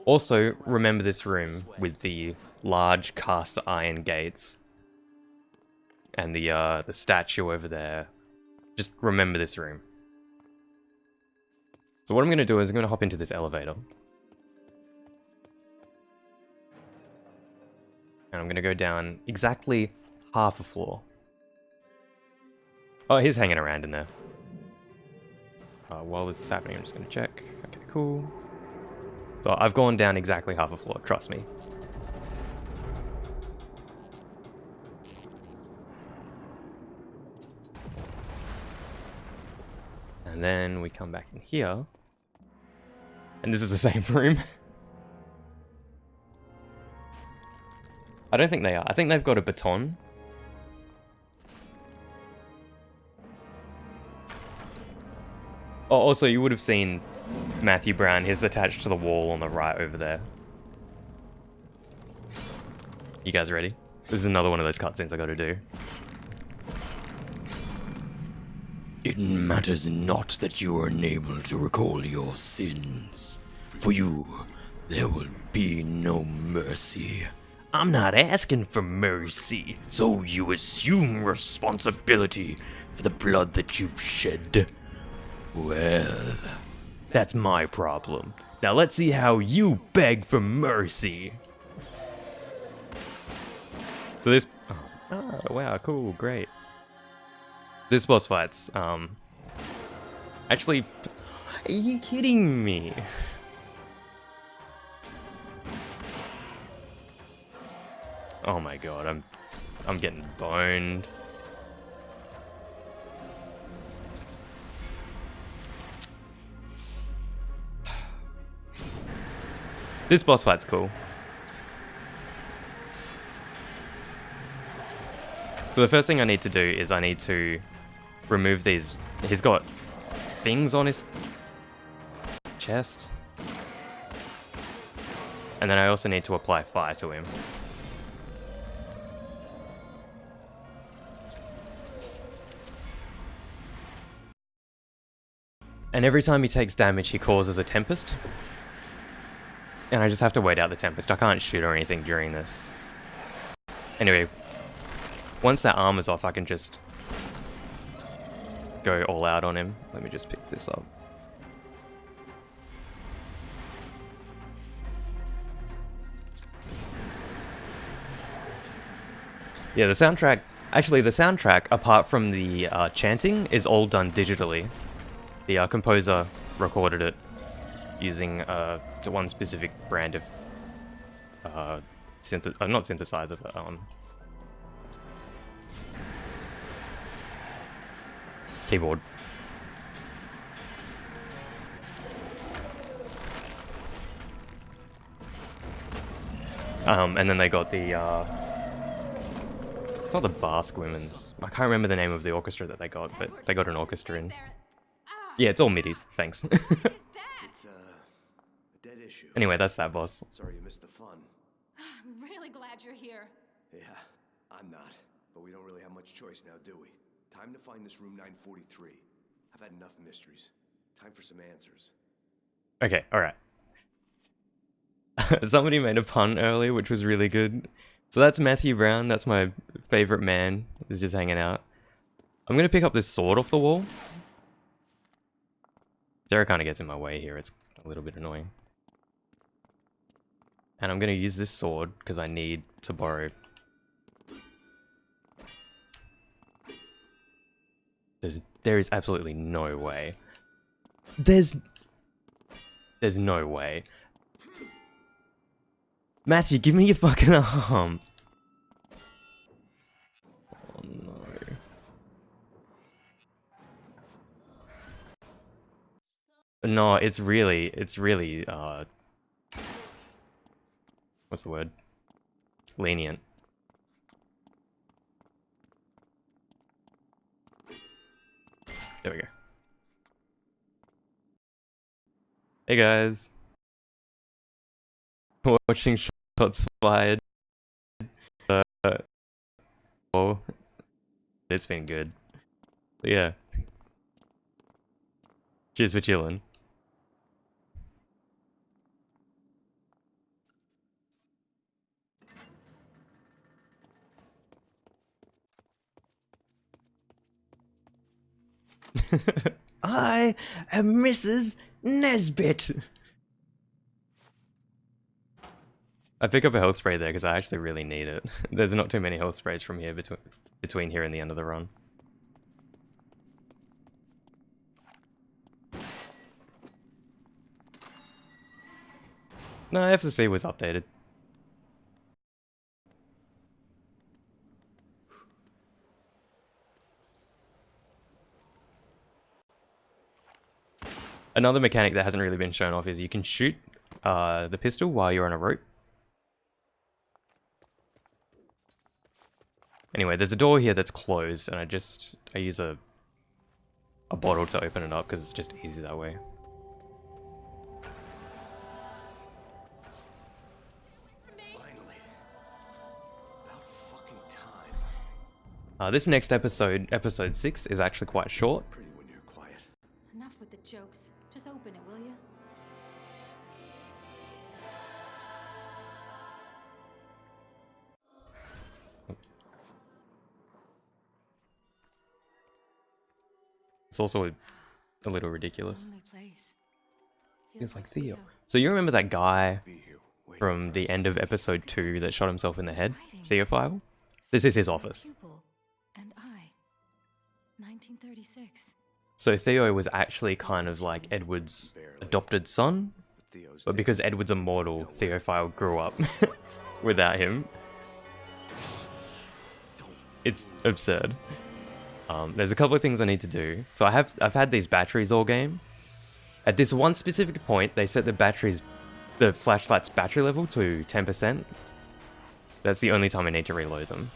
Also, remember this room with the large cast iron gates. And the statue over there. Just remember this room. So what I'm going to do is I'm going to hop into this elevator. And I'm going to go down exactly half a floor. Oh, he's hanging around in there. While this is happening, I'm just going to check. Okay, cool. So I've gone down exactly half a floor, trust me. And then we come back in here. And this is the same room. I don't think they are. I think they've got a baton. Oh, also, you would have seen Matthew Brown. He's attached to the wall on the right over there. You guys ready? This is another one of those cutscenes I gotta do. It matters not that you are unable to recall your sins. For you, there will be no mercy. I'm not asking for mercy, so you assume responsibility for the blood that you've shed. Well, that's my problem. Now let's see how you beg for mercy. So this... Oh, wow, cool, great. This boss fight's, actually... Are you kidding me? Oh my god, I'm getting boned. This boss fight's cool. So the first thing I need to do is I need to remove these. He's got things on his chest. And then I also need to apply fire to him. And every time he takes damage, he causes a tempest. And I just have to wait out the tempest. I can't shoot or anything during this. Anyway, once that armor's off, I can just go all out on him. Let me just pick this up. Yeah, the soundtrack... Actually, the soundtrack, apart from the chanting, is all done digitally. The composer recorded it using one specific brand of not synthesizer, but keyboard. And then they got the it's not the Basque Women's. I can't remember the name of the orchestra that they got, but they got an orchestra in. Yeah, it's all MIDIs. Thanks. It's a dead issue. Anyway, that's that boss. Sorry you missed the fun. I'm really glad you're here. Yeah, I'm not. But we don't really have much choice now, do we? Time to find this room 943. I've had enough mysteries. Time for some answers. Okay, alright. Somebody made a pun earlier, which was really good. So that's Matthew Brown. That's my favorite man. He's just hanging out. I'm going to pick up this sword off the wall. Sarah kind of gets in my way here. It's a little bit annoying. And I'm going to use this sword because I need to borrow. There is absolutely no way. There's no way. Matthew, give me your fucking arm. Oh no. No, it's really, what's the word? Lenient. There we go. Hey guys. Watching shots fired. Oh, it's been good. But yeah. Cheers for chilling. I am Mrs. Nesbit. I pick up a health spray there because I actually really need it. There's not too many health sprays from here between here and the end of the run. No, FCC was updated. Another mechanic that hasn't really been shown off is you can shoot the pistol while you're on a rope. Anyway, there's a door here that's closed, and I use a bottle to open it up because it's just easy that way. Finally. About fucking time. This next episode, episode 6, is actually quite short. Pretty when you're quiet. Enough with the jokes. Just open it, will you? It's also a little ridiculous. Lonely place. Feels like Theo. So you remember that guy Be here, waiting from for the us. end of episode 2 that shot himself in the head? Theophile? This is his office. Pupil and I. 1936. So Theo was actually kind of like Edward's adopted son, Theo's but dead. because Edward's immortal, Theophile grew up without him. It's absurd. There's a couple of things I need to do. So I've had these batteries all game. At this one specific point, they set the flashlight's battery level to 10%. That's the only time I need to reload them.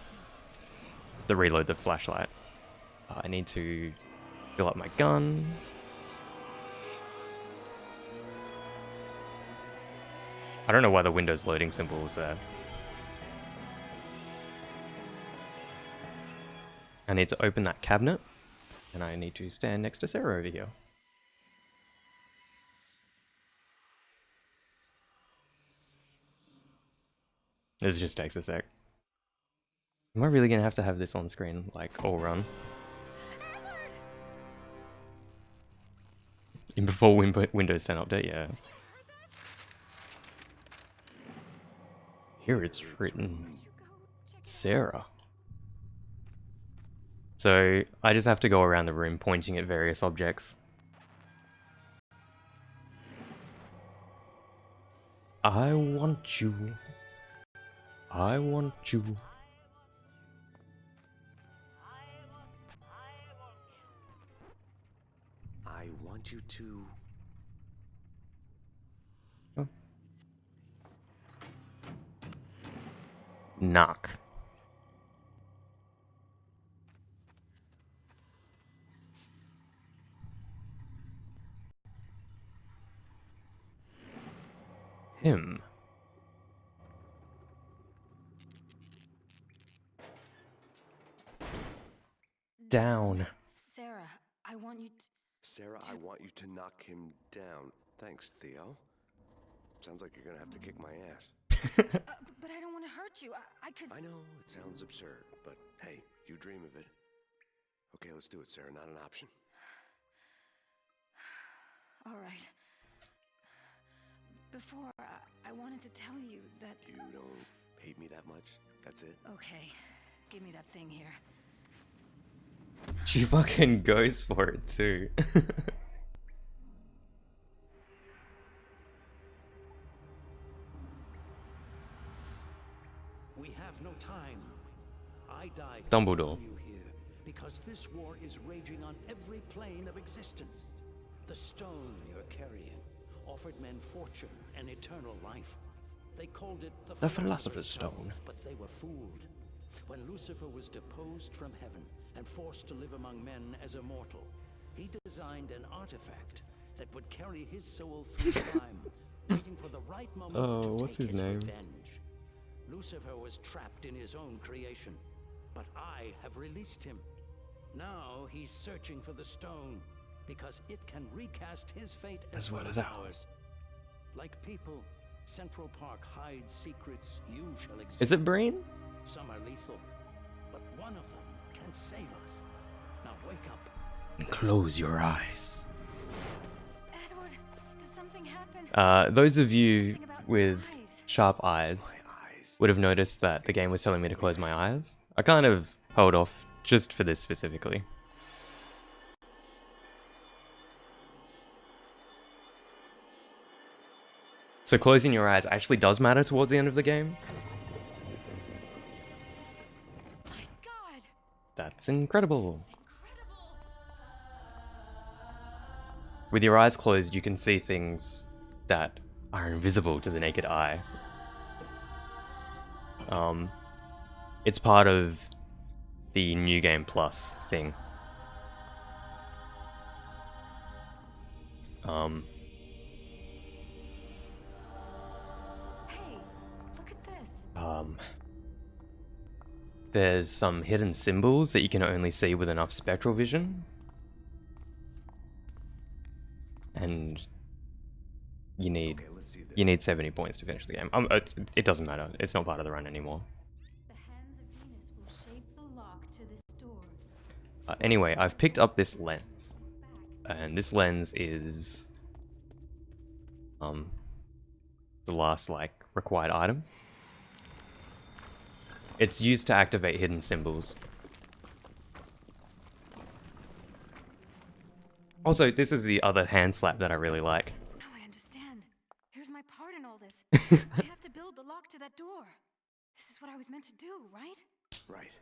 To reload the flashlight. I need to fill up my gun. I don't know why the Windows loading symbol was there. I need to open that cabinet, and I need to stand next to Sarah over here. This just takes a sec. Am I really gonna have to have this on screen, like, all run? In before Windows 10 update, yeah. Here it's written Sarah. So I just have to go around the room pointing at various objects. I want you. I want you. I want you to. Oh. Knock. Him. Down. Sarah, I want you to... Sarah, I want you to knock him down. Thanks, Theo. Sounds like you're gonna have to kick my ass. But I don't want to hurt you. I could... I know, it sounds absurd, but hey, you dream of it. Okay, let's do it, Sarah. Not an option. All right. Before, I wanted to tell you that... You don't hate me that much? That's it? Okay, give me that thing here. She fucking goes for it too. We have no time. I died Dumbledore. to you here because this war is raging on every plane of existence. The stone you're carrying offered men fortune and eternal life. They called it the Philosopher's Stone. but they were fooled. When Lucifer was deposed from heaven and forced to live among men as a mortal, he designed an artifact that would carry his soul through time, waiting for the right moment to what's take his name? revenge. Lucifer was trapped in his own creation, but I have released him. Now he's searching for the stone, because it can recast his fate As well as ours. Like people, Central Park hides secrets you shall examine. Is it Breen? Some are lethal, but one of them can save us. Now wake up. And close your eyes. Edward, did something happen? Those of you with sharp eyes would have noticed that the game was telling me to close my eyes. I kind of held off just for this specifically. So closing your eyes actually does matter towards the end of the game. My God, That's incredible. incredible. With your eyes closed, you can see things that are invisible to the naked eye. It's part of the New Game Plus thing. Hey, look at this. There's some hidden symbols that you can only see with enough spectral vision. And you need 70 points to finish the game. It doesn't matter. It's not part of the run anymore. The hands of Venus will shape the lock to this door. Anyway, I've picked up this lens. And this lens is the last required item. It's used to activate hidden symbols. Also, this is the other hand slap that I really like. Now I understand. Here's my part in all this. I have to build the lock to that door. This is what I was meant to do, right? Right.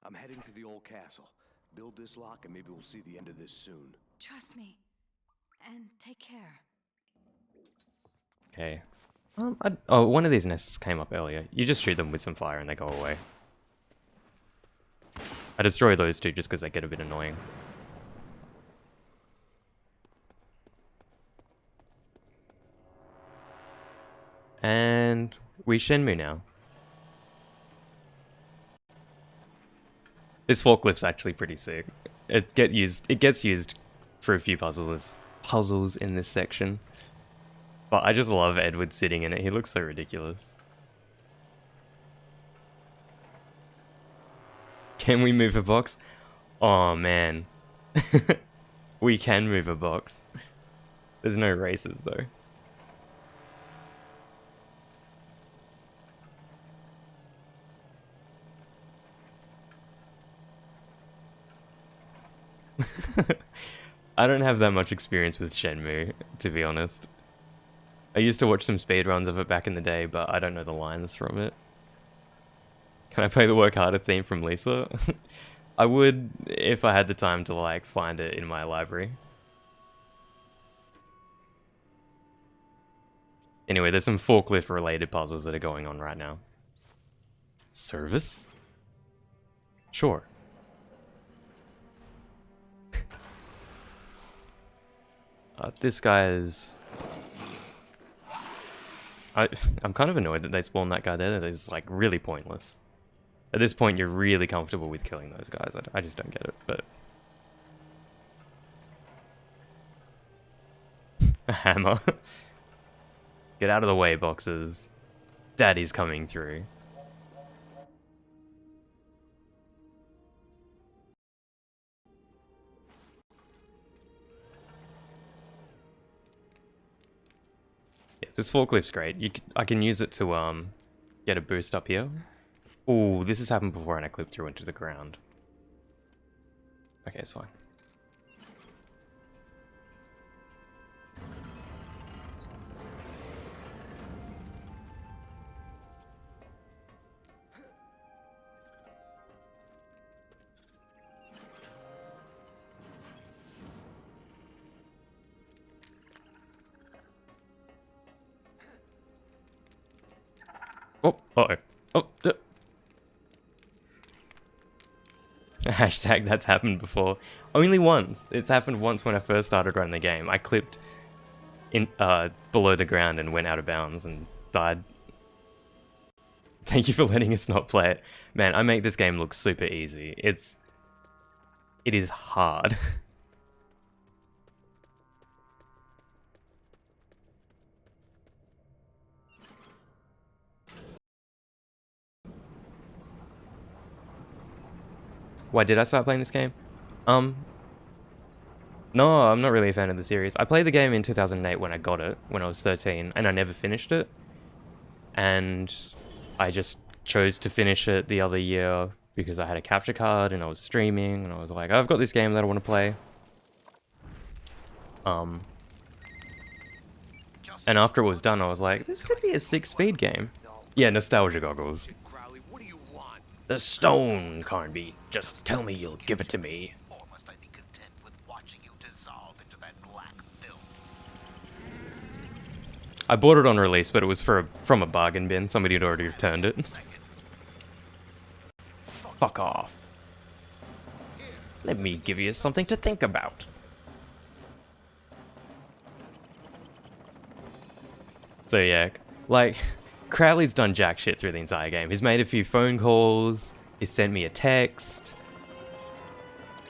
I'm heading to the old castle. Build this lock and maybe we'll see the end of this soon. Trust me. And take care. Okay. Oh, one of these nests came up earlier. You just shoot them with some fire and they go away. I destroy those two just because they get a bit annoying. And we Shenmue now. This forklift's actually pretty sick. It gets used for a few puzzles in this section. But I just love Edward sitting in it. He looks so ridiculous. Can we move a box? Oh man. We can move a box. There's no races though. I don't have that much experience with Shenmue, to be honest. I used to watch some speedruns of it back in the day, but I don't know the lines from it. Can I play the Work Harder theme from Lisa? I would if I had the time to find it in my library. Anyway, there's some forklift related puzzles that are going on right now. Service? Sure. This guy is... I'm kind of annoyed that they spawned that guy there. That is really pointless. At this point, you're really comfortable with killing those guys. I just don't get it, but... A hammer. Get out of the way, boxes. Daddy's coming through. Yeah, this forklift's great. I can use it to get a boost up here. Ooh, this has happened before and I clipped through into the ground. Okay, it's fine. Oh, uh-oh. Oh, Hashtag that's happened before. Only once. It's happened once when I first started running the game. I clipped in below the ground and went out of bounds and died. Thank you for letting us not play it. Man, I make this game look super easy. It is hard. Why did I start playing this game? No, I'm not really a fan of the series. I played the game in 2008 when I got it, when I was 13, and I never finished it. And I just chose to finish it the other year because I had a capture card and I was streaming, and I was like, I've got this game that I want to play. And after it was done, I was like, this could be a 6-speed game. Yeah, nostalgia goggles. The stone, Carnby. Just tell me you'll give it to me. Or must I be content with watching you dissolve into that black film? I bought it on release, but it was from a bargain bin. Somebody had already returned it. Fuck off. Let me give you something to think about. So yeah, like, Crowley's done jack shit through the entire game. He's made a few phone calls, he's sent me a text,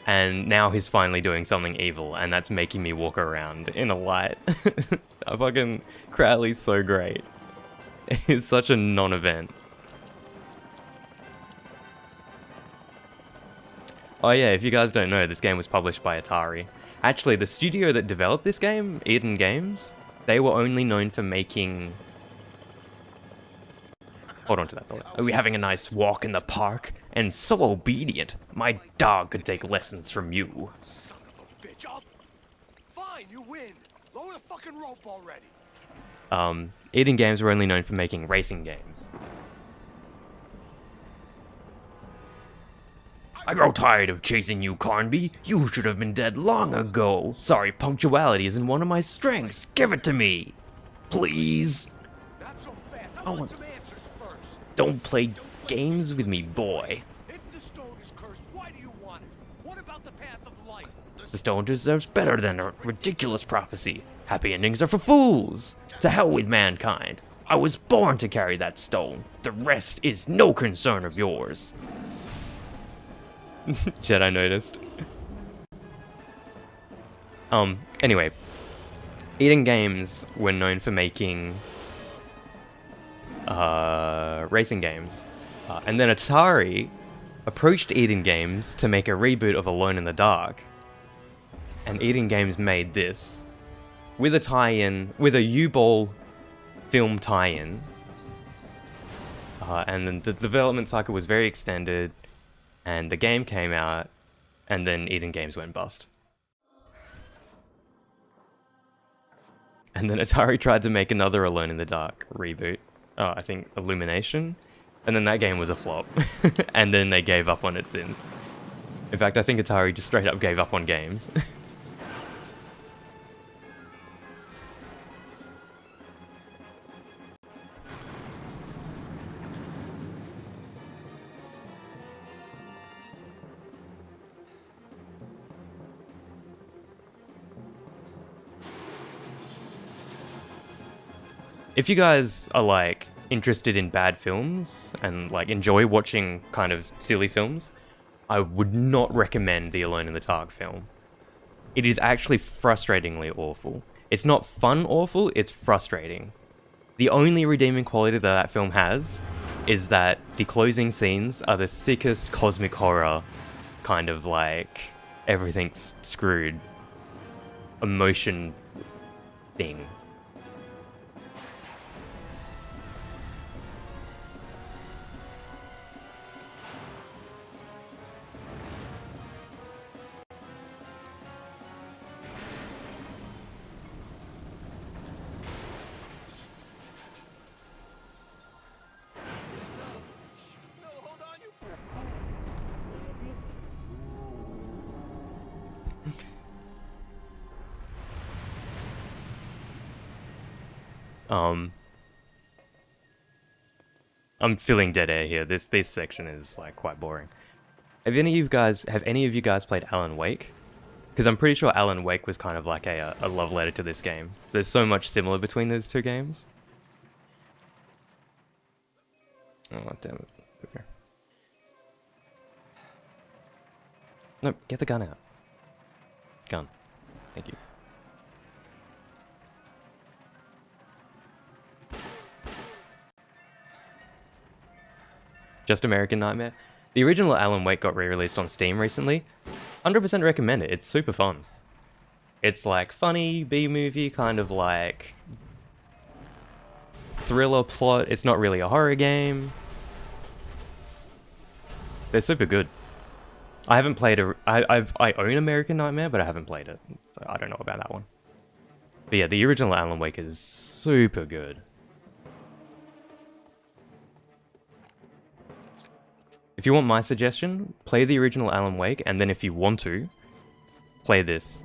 and now he's finally doing something evil, and that's making me walk around in a light. Fucking Crowley's so great. It's such a non-event. Oh yeah, if you guys don't know, this game was published by Atari. Actually, the studio that developed this game, Eden Games, they were only known for making... Hold on to that thought. Are we having a nice walk in the park? And so obedient. My dog could take lessons from you. Son of a bitch, Fine, you win. Lower the fucking rope already. Eden Games were only known for making racing games. I grow tired of chasing you, Carnby. You should have been dead long ago. Sorry, punctuality isn't one of my strengths. Give it to me. Please. Not so fast. I want some answers first. Don't play games with me, boy. If the stone is cursed, why do you want it? What about the path of light? The stone deserves better than a ridiculous prophecy. Happy endings are for fools. To hell with mankind. I was born to carry that stone. The rest is no concern of yours. Jedi noticed. Anyway. Eden Games were known for making racing games. And then Atari approached Eden Games to make a reboot of Alone in the Dark. And Eden Games made this with a tie-in, with a U-Ball film tie-in. And then the development cycle was very extended. And the game came out, and then Eden Games went bust. And then Atari tried to make another Alone in the Dark reboot. I think Illumination. And then that game was a flop. And then they gave up on it since. In fact, I think Atari just straight up gave up on games. If you guys are like interested in bad films and like enjoy watching kind of silly films, I would not recommend the Alone in the Dark film. It is actually frustratingly awful. It's not fun awful, it's frustrating. The only redeeming quality that that film has is that the closing scenes are the sickest cosmic horror, kind of like everything's screwed emotion thing. I'm feeling dead air here. This section is like quite boring. Have any of you guys played Alan Wake? Because I'm pretty sure Alan Wake was kind of like a love letter to this game. There's so much similar between those two games. Oh damn it. Okay. No, get the gun out. Gun. Thank you. Just American Nightmare. The original Alan Wake got re-released on Steam recently. 100% recommend it. It's super fun. It's like funny B-movie, kind of like thriller plot. It's not really a horror game. They're super good. I haven't played I own American Nightmare, but I haven't played it, so I don't know about that one. But yeah, the original Alan Wake is super good. If you want my suggestion, play the original Alan Wake, and then if you want to, play this.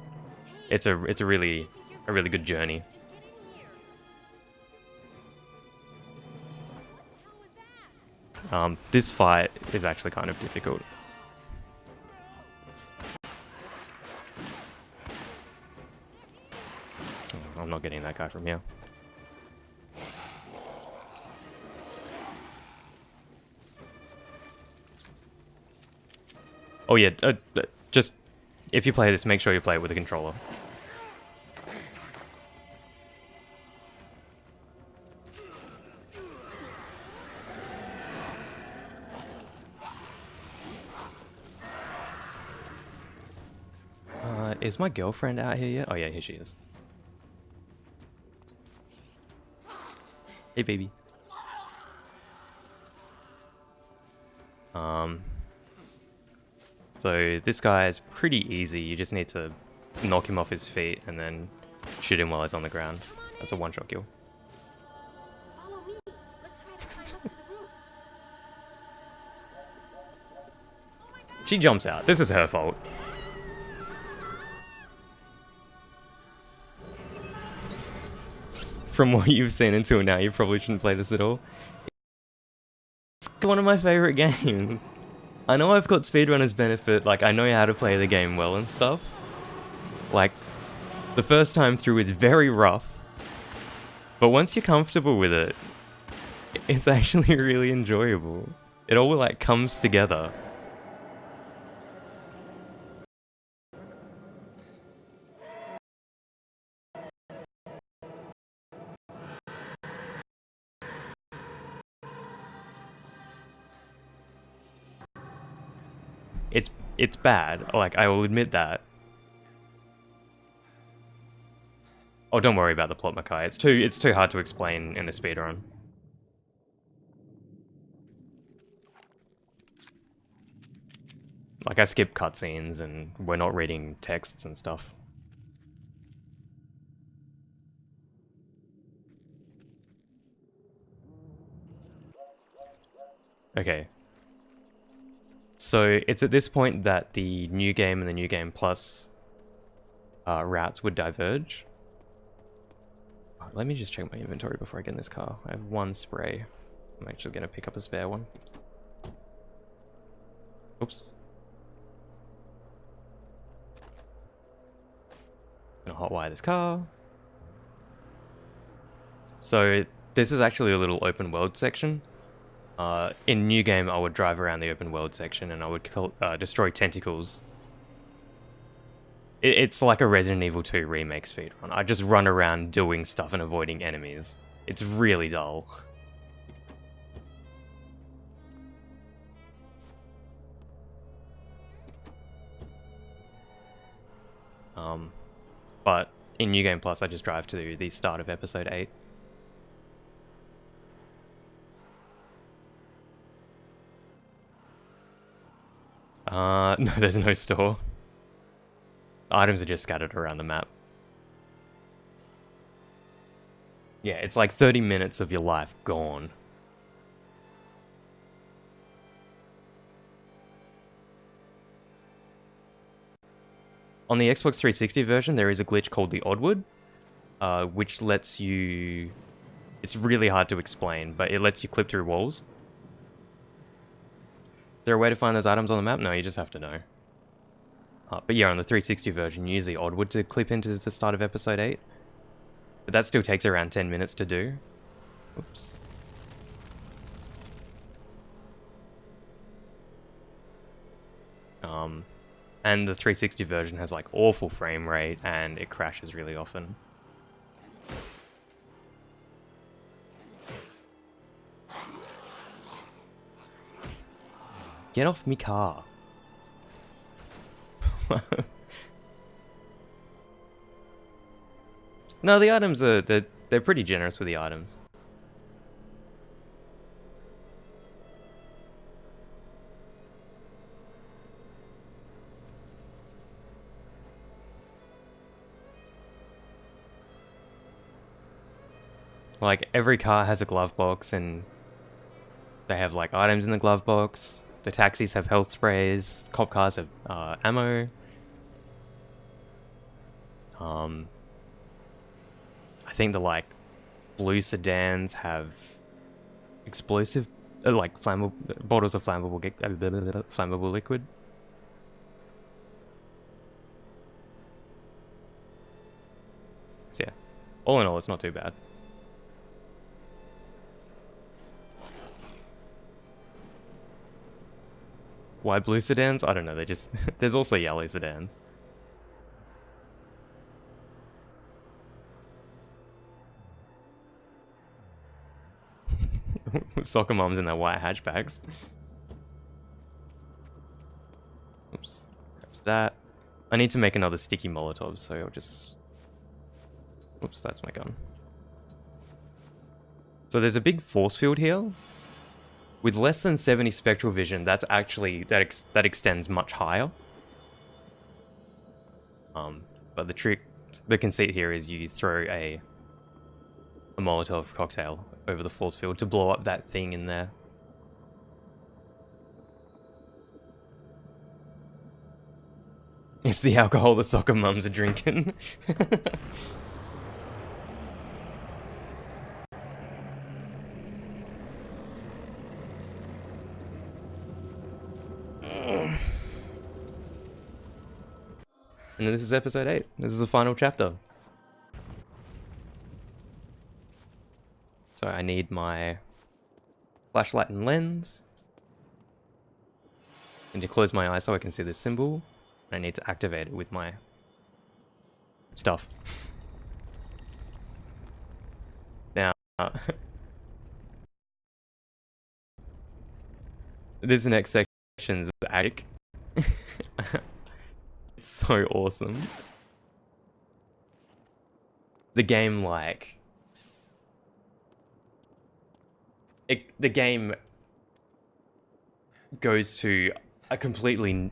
It's a really good journey. This fight is actually kind of difficult. Oh, I'm not getting that guy from here. Oh yeah, just if you play this, make sure you play it with a controller. Is my girlfriend out here yet? Oh yeah, here she is. Hey baby. So this guy is pretty easy. You just need to knock him off his feet and then shoot him while he's on the ground. That's a one-shot kill. Follow me. Let's try to climb up to the roof. She jumps out. This is her fault. From what you've seen until now, you probably shouldn't play this at all. It's one of my favorite games. I know I've got speedrunners benefit, like I know how to play the game well and stuff. Like, the first time through is very rough, but once you're comfortable with it, it's actually really enjoyable. It all like comes together. It's bad, like I will admit that. Oh, don't worry about the plot, Makai. It's too hard to explain in a speedrun. Like I skip cutscenes and we're not reading texts and stuff. Okay. So it's at this point that the new game and the new game plus routes would diverge. Let me just check my inventory before I get in this car. I have one spray. I'm actually going to pick up a spare one. Oops. Gonna hotwire this car. So this is actually a little open world section. In New Game, I would drive around the open world section and I would destroy tentacles. It's like a Resident Evil 2 remake speedrun. I just run around doing stuff and avoiding enemies. It's really dull. But in New Game Plus, I just drive to the start of episode 8. No, there's no store. Items are just scattered around the map. Yeah, it's like 30 minutes of your life gone. On the Xbox 360 version, there is a glitch called the Oddwood, which lets you... It's really hard to explain, but it lets you clip through walls. Is there a way to find those items on the map? No, you just have to know. But yeah, on the 360 version, you use the Oddwood to clip into the start of episode 8. But that still takes around 10 minutes to do. Oops. And the 360 version has like awful frame rate and it crashes really often. Get off me car. No, the items are they're pretty generous with the items. Like every car has a glove box and they have like items in the glove box. The taxis have health sprays. Cop cars have ammo. I think the like blue sedans have explosive, like flammable bottles of flammable liquid. So yeah, all in all, it's not too bad. Why blue sedans? I don't know. They just there's also yellow sedans. Soccer moms in their white hatchbacks. Oops. Perhaps that. I need to make another sticky Molotov, so I'll just... Oops, that's my gun. So there's a big force field here. With less than 70 spectral vision, that's actually... that extends much higher. But the conceit here is you throw a Molotov cocktail over the force field to blow up that thing in there. It's the alcohol the soccer mums are drinking. And this is episode 8. This is the final chapter. So I need my flashlight and lens. I need to close my eyes so I can see this symbol. I need to activate it with my stuff. Now, this next section is the attic. It's so awesome. The game, like... the game goes to a completely...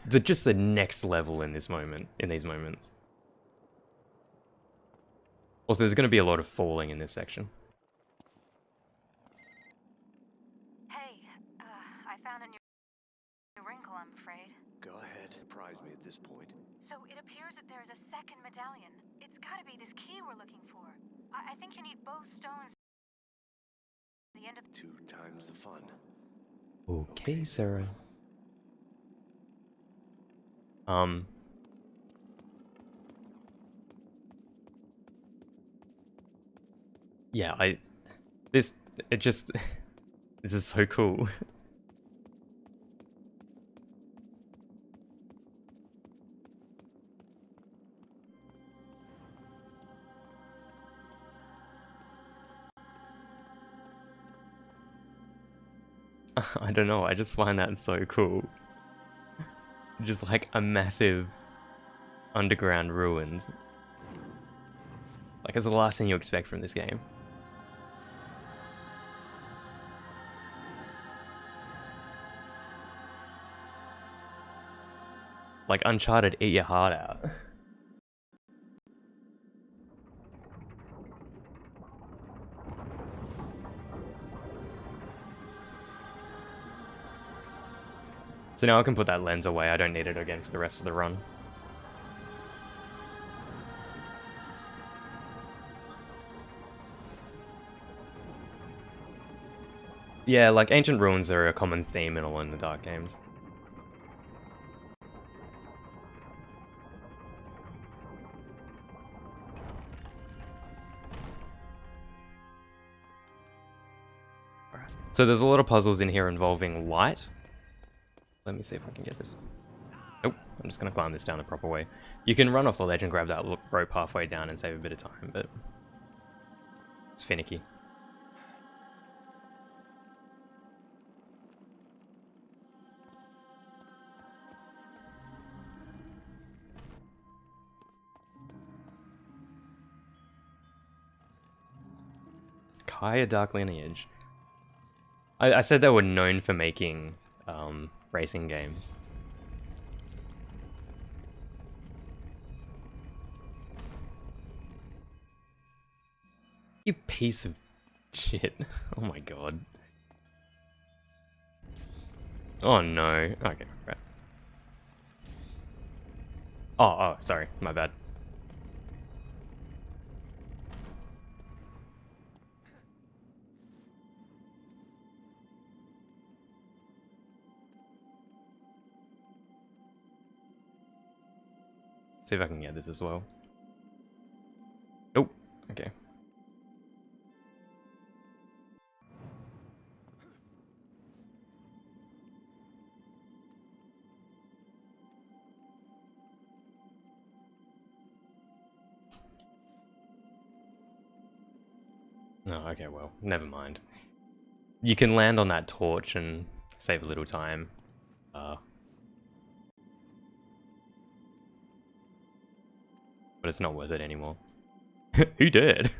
just the next level in this moment, in these moments. Also, there's going to be a lot of falling in this section. Hey, I found a new wrinkle, I'm afraid. Go ahead, surprise me at this point. So it appears that there's a second medallion. It's gotta be this key we're looking for. I think you need both stones at the end of the... 2 times the fun. Okay, Sarah. Yeah, this is so cool. I don't know, I just find that so cool. Just like a massive underground ruins. Like, it's the last thing you expect from this game. Like, Uncharted, eat your heart out. So now I can put that lens away, I don't need it again for the rest of the run. Yeah, like, ancient ruins are a common theme in Alone in the Dark games. So there's a lot of puzzles in here involving light. Let me see if I can get this. Nope, I'm just gonna climb this down the proper way. You can run off the ledge and grab that rope halfway down and save a bit of time, but it's finicky. Kaya Dark Lineage. I said they were known for making racing games. You piece of shit. Oh my god. Oh no. Okay, right. Oh, sorry. My bad. See if I can get this as well. Oh, okay. Oh, okay, well, never mind. You can land on that torch and save a little time. But it's not worth it anymore. Who did?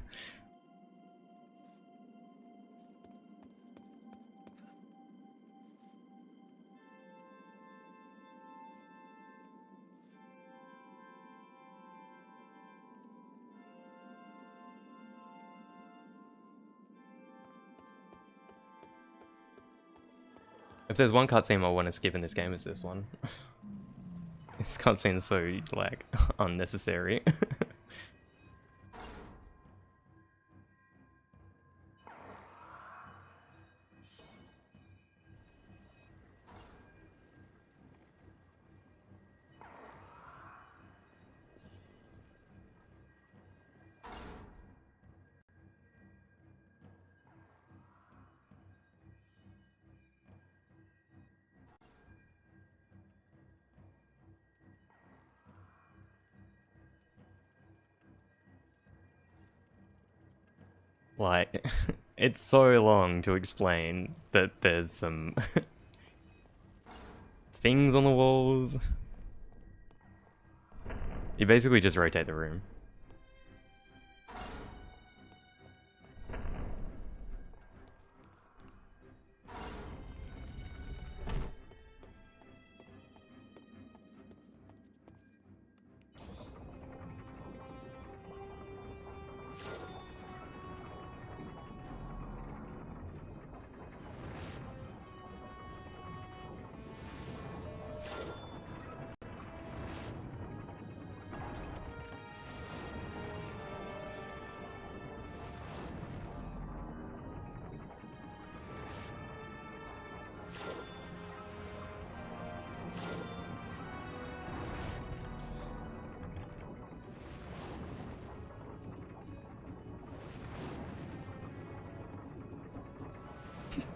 If there's one cutscene I want to skip in this game, it's this one. This cutscene's so, like, unnecessary. Like, it's so long to explain that there's some things on the walls. You basically just rotate the room.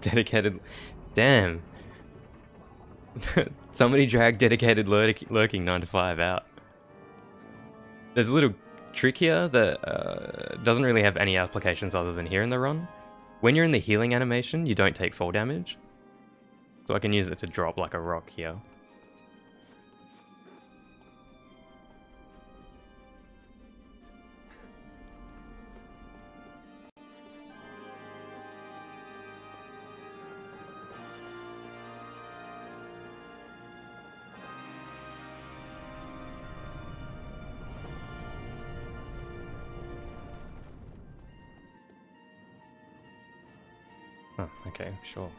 Dedicated... Damn. Somebody dragged dedicated lurking 9 to 5 out. There's a little trick here that doesn't really have any applications other than here in the run. When you're in the healing animation, you don't take fall damage. So I can use it to drop like a rock here. Oh, okay, sure.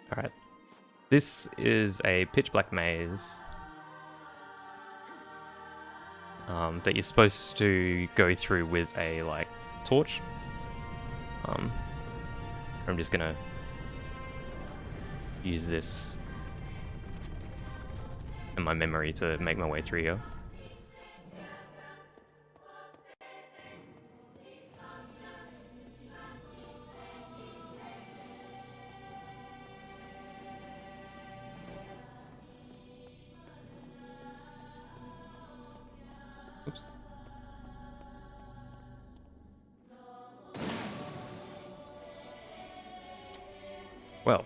Alright. This is a pitch black maze that you're supposed to go through with a, like, torch. I'm just gonna use this in my memory to make my way through here. Oops. Well.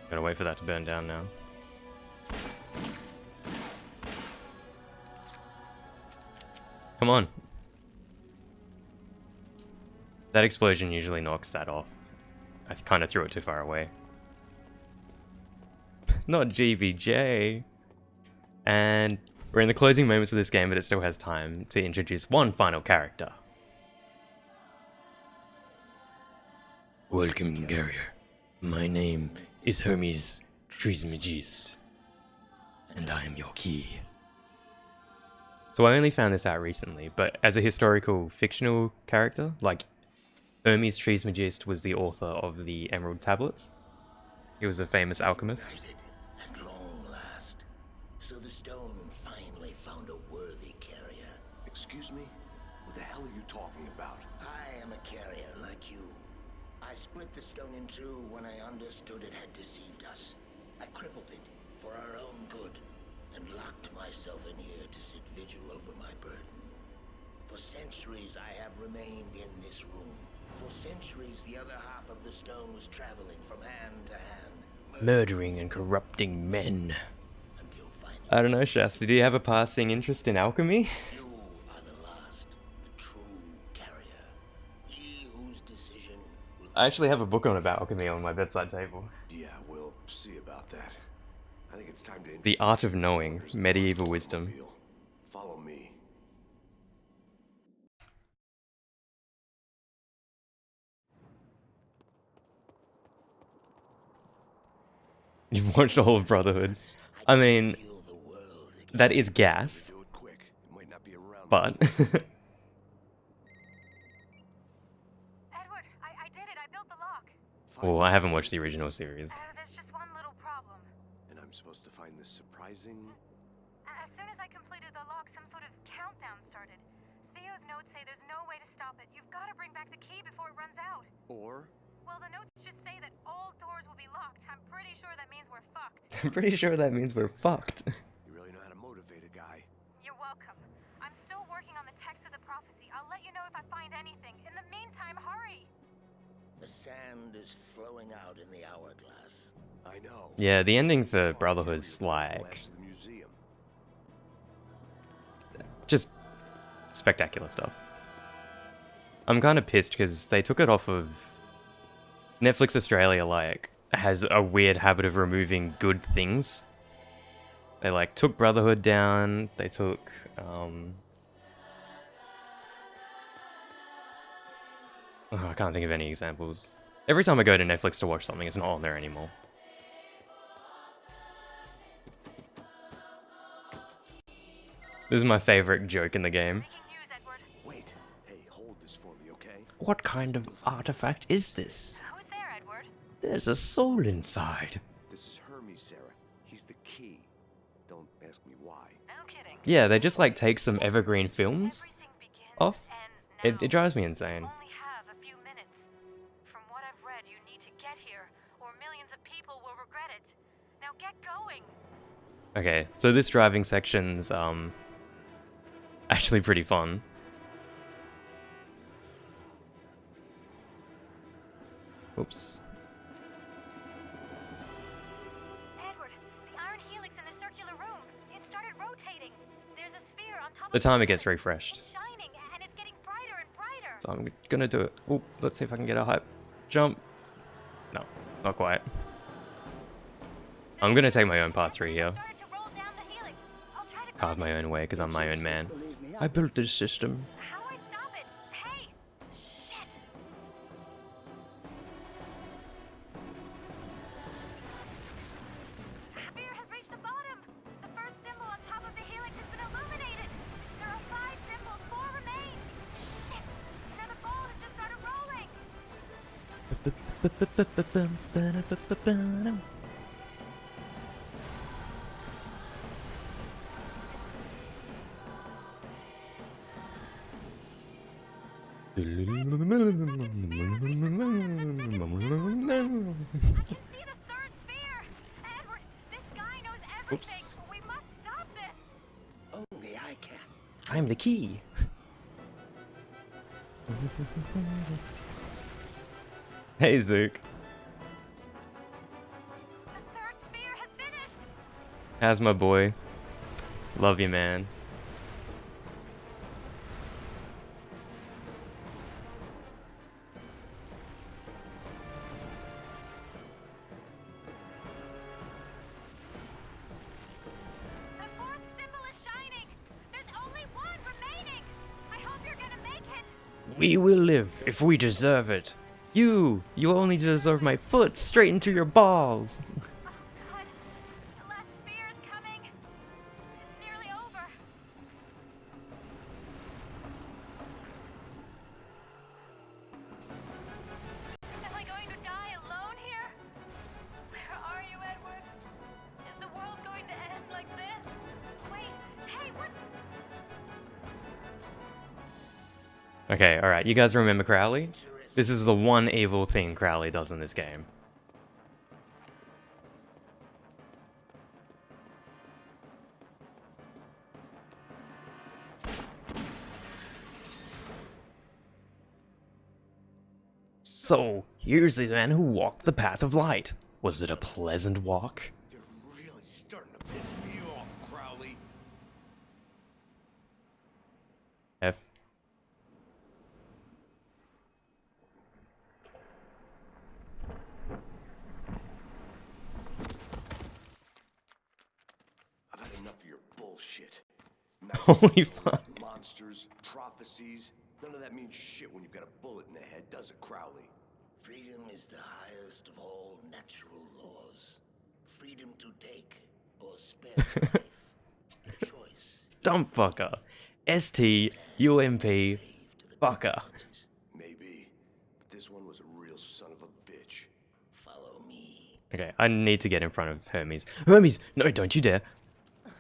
Gotta wait for that to burn down now. Come on. That explosion usually knocks that off. I kind of threw it too far away. Not GBJ. And we're in the closing moments of this game, but it still has time to introduce one final character. Welcome, Carrier. My name is Hermes Trismegistus, and I am your key. So I only found this out recently, but as a historical fictional character, like Hermes Trismegistus was the author of the Emerald Tablets. He was a famous alchemist. At long last, so the stone finally found a worthy carrier. Excuse me? What the hell are you talking about? I am a carrier like you. I split the stone in two when I understood it had deceived us. I crippled it for our own good and locked myself in here to sit vigil over my burden. For centuries I have remained in this room. For centuries the other half of the stone was traveling from hand to hand, Murdering and corrupting men. until finally I don't know, Shasta, do you have a passing interest in alchemy? you are the last, the true carrier. He whose decision will I actually have a book on about alchemy on my bedside table. Yeah, we'll see about that. I think it's time to... The Art of Knowing, Medieval Wisdom. Follow me. You've watched all of Brotherhood. I mean, feel the world again. that is gas, Do it quick. It might not be around. but... Edward, I did it. I built the lock. well, I haven't watched the original series. There's just one little problem. And I'm supposed to find this surprising... As soon as I completed the lock, some sort of countdown started. Theo's notes say there's no way to stop it. You've got to bring back the key before it runs out. Or... Well, the notes just say that all doors will be locked. I'm pretty sure that means we're fucked. I'm pretty sure that means we're fucked. You really know how to motivate a guy. You're welcome. I'm still working on the text of the prophecy. I'll let you know if I find anything. In the meantime, hurry! The sand is flowing out in the hourglass. I know. Yeah, the ending for Brotherhood's like... Blast to the museum. just spectacular stuff. I'm kind of pissed because they took it off of... Netflix Australia, like, has a weird habit of removing good things. They, like, took Brotherhood down, they took, oh, I can't think of any examples. Every time I go to Netflix to watch something, it's not on there anymore. This is my favorite joke in the game. Breaking news, Edward. Wait. Hey, hold this for me, okay? What kind of artifact is this? Who's there, Edward? There's a soul inside. This is Hermes, Sarah. He's the key. Don't ask me why. No kidding. Yeah, they just, like, take some evergreen films Everything begins off. and It now. drives me insane. You only have a few minutes. From what I've read, you need to get here, or millions of people will regret it. Now get going. Okay, so this driving section's, actually pretty fun. Oops. Edward, the iron helix in the circular room. It started rotating. There's a sphere on top The of timer it. gets refreshed. It's shining, and it's getting brighter and brighter. So I'm gonna do it. Oh, let's see if I can get a hype jump. No, not quite. I'm gonna take my own path through here. Started to roll down the helix. I'll try to Carve my own way, because I'm my own man. I built this system. How do I stop it? Hey! Shit! Sphere has reached the bottom. The first symbol on top of the helix has been illuminated. There are 5 symbols, 4 remain. Shit! Another ball has just started rolling. I can see the third sphere. Edward, this guy knows everything. Oops. We must stop I can. I'm the key. Hey, Zook. The third sphere has finished. How's my boy? Love you, man. The fourth symbol is shining. There's only one remaining. I hope you're gonna make it. We will live if we deserve it. You only deserve my foot straight into your balls. Oh God, the last sphere is coming. It's nearly over. Am I going to die alone here? Where are you, Edward? Is the world going to end like this? Wait, hey, what? Okay, alright, you guys remember Crowley? This is the one evil thing Crowley does in this game. So, here's the man who walked the path of light. Was it a pleasant walk? You're really starting to piss me off, Crowley. F. I've had enough of your bullshit. Holy fuck. Monsters, prophecies. None of that means shit when you've got a bullet in the head, does it, Crowley? Freedom is the highest of all natural laws. Freedom to take or spare life. A choice. Stump fucker. STUMP fucker. Maybe. But this one was a real son of a bitch. Follow me. Okay, I need to get in front of Hermes. Hermes! No, don't you dare!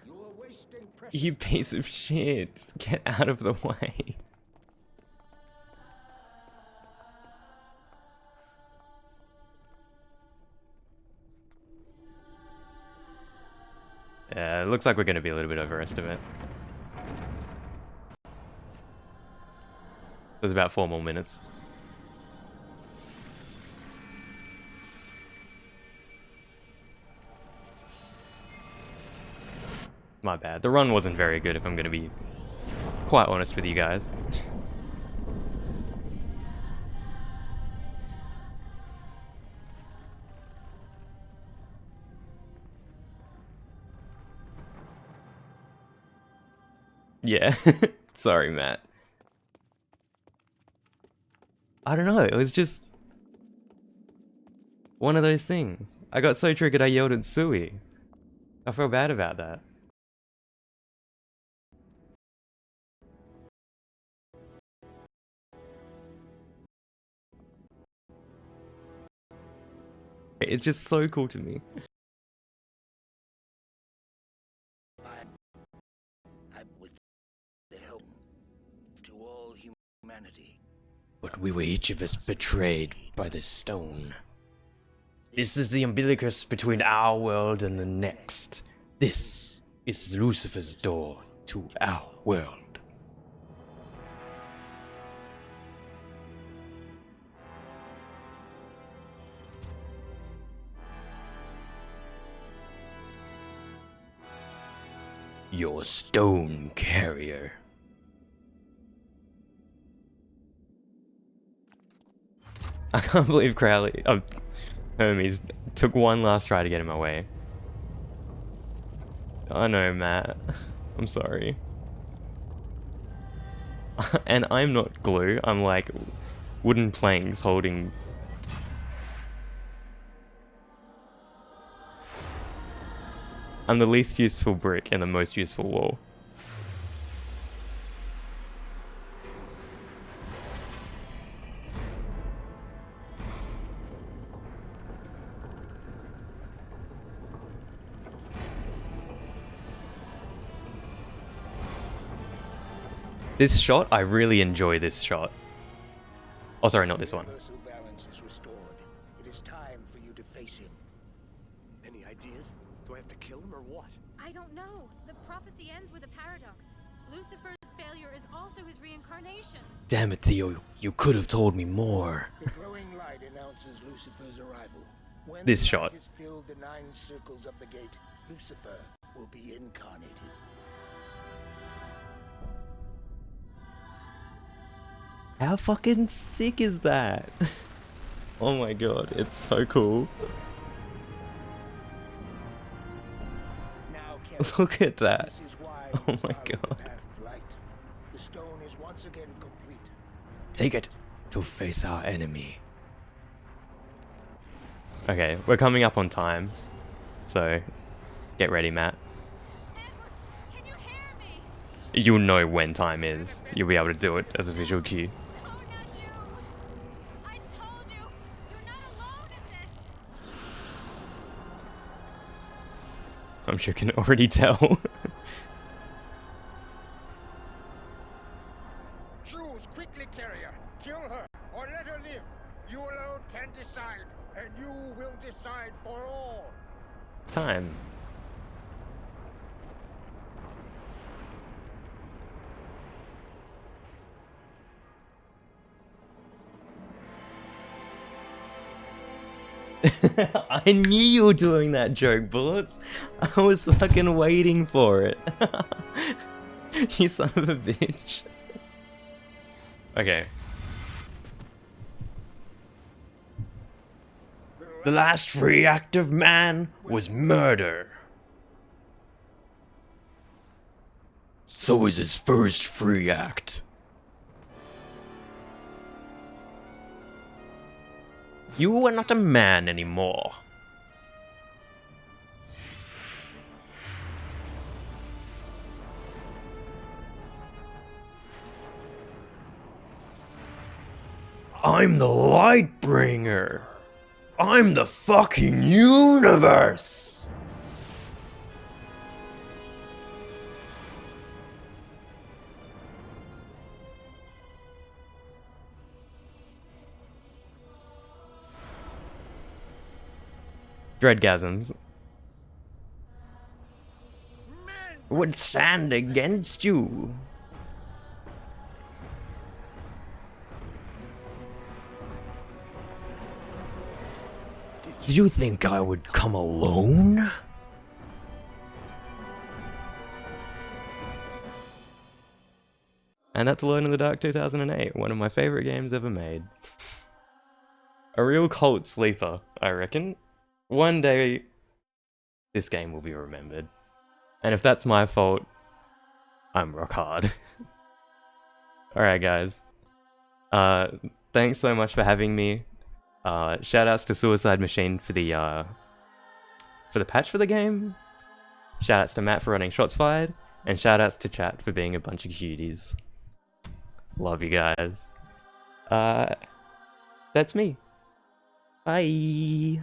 You are wasting precious You piece of shit! Get out of the way! Yeah, it looks like we're gonna be a little bit overestimate. There's about 4 more minutes. My bad. The run wasn't very good if I'm gonna be quite honest with you guys. Yeah. Sorry, Matt. I don't know, it was just one of those things. I got so triggered I yelled at Sui. I feel bad about that. It's just so cool to me. I'm with the help to all humanity. But we were each of us betrayed by this stone. This is the umbilicus between our world and the next. This is Lucifer's door to our world. Your stone carrier. I can't believe Crowley, Hermes, took one last try to get in my way. I know, Matt. I'm sorry. And I'm not glue, I'm like wooden planks holding... I'm the least useful brick and the most useful wall. This shot, I really enjoy this shot. Oh, sorry, not this one. Universal balance is restored. It is time for you to face him. Any ideas? Do I have to kill him or what? I don't know. The prophecy ends with a paradox. Lucifer's failure is also his reincarnation. Damn it, Theo, you could have told me more. The glowing light announces Lucifer's arrival. When This the shot. light has filled the 9 circles of the gate, Lucifer will be incarnated. How fucking sick is that? Oh my god, it's so cool. Now, Kelly, Look at that. this is why Oh you my follow the god. path of light. The stone is once again complete. Take it to face our enemy. Okay, we're coming up on time. So, get ready, Matt. Edward, can you hear me? You'll know when time is. You'll be able to do it as a visual cue. Oh, not you. I told you, you're not alone in this. I'm sure you can already tell. Choose quickly, Carrier. Kill her or let her live. You alone can decide, and you will decide for all. Time. I knew you were doing that joke, Bullets. I was fucking waiting for it. You son of a bitch. Okay. The last free act of man was murder. So is his first free act. You are not a man anymore. I'm the Lightbringer. I'm the fucking universe. Dreadgasms. Would stand against you. Did you think I would come alone? And that's Alone in the Dark 2008, one of my favorite games ever made. A real cult sleeper, I reckon. One day, this game will be remembered. And if that's my fault, I'm rock hard. Alright guys. Thanks so much for having me. Shoutouts to Suicide Machine for the patch for the game. Shoutouts to Matt for running Shots Fired. And shoutouts to chat for being a bunch of cuties. Love you guys. That's me. Bye.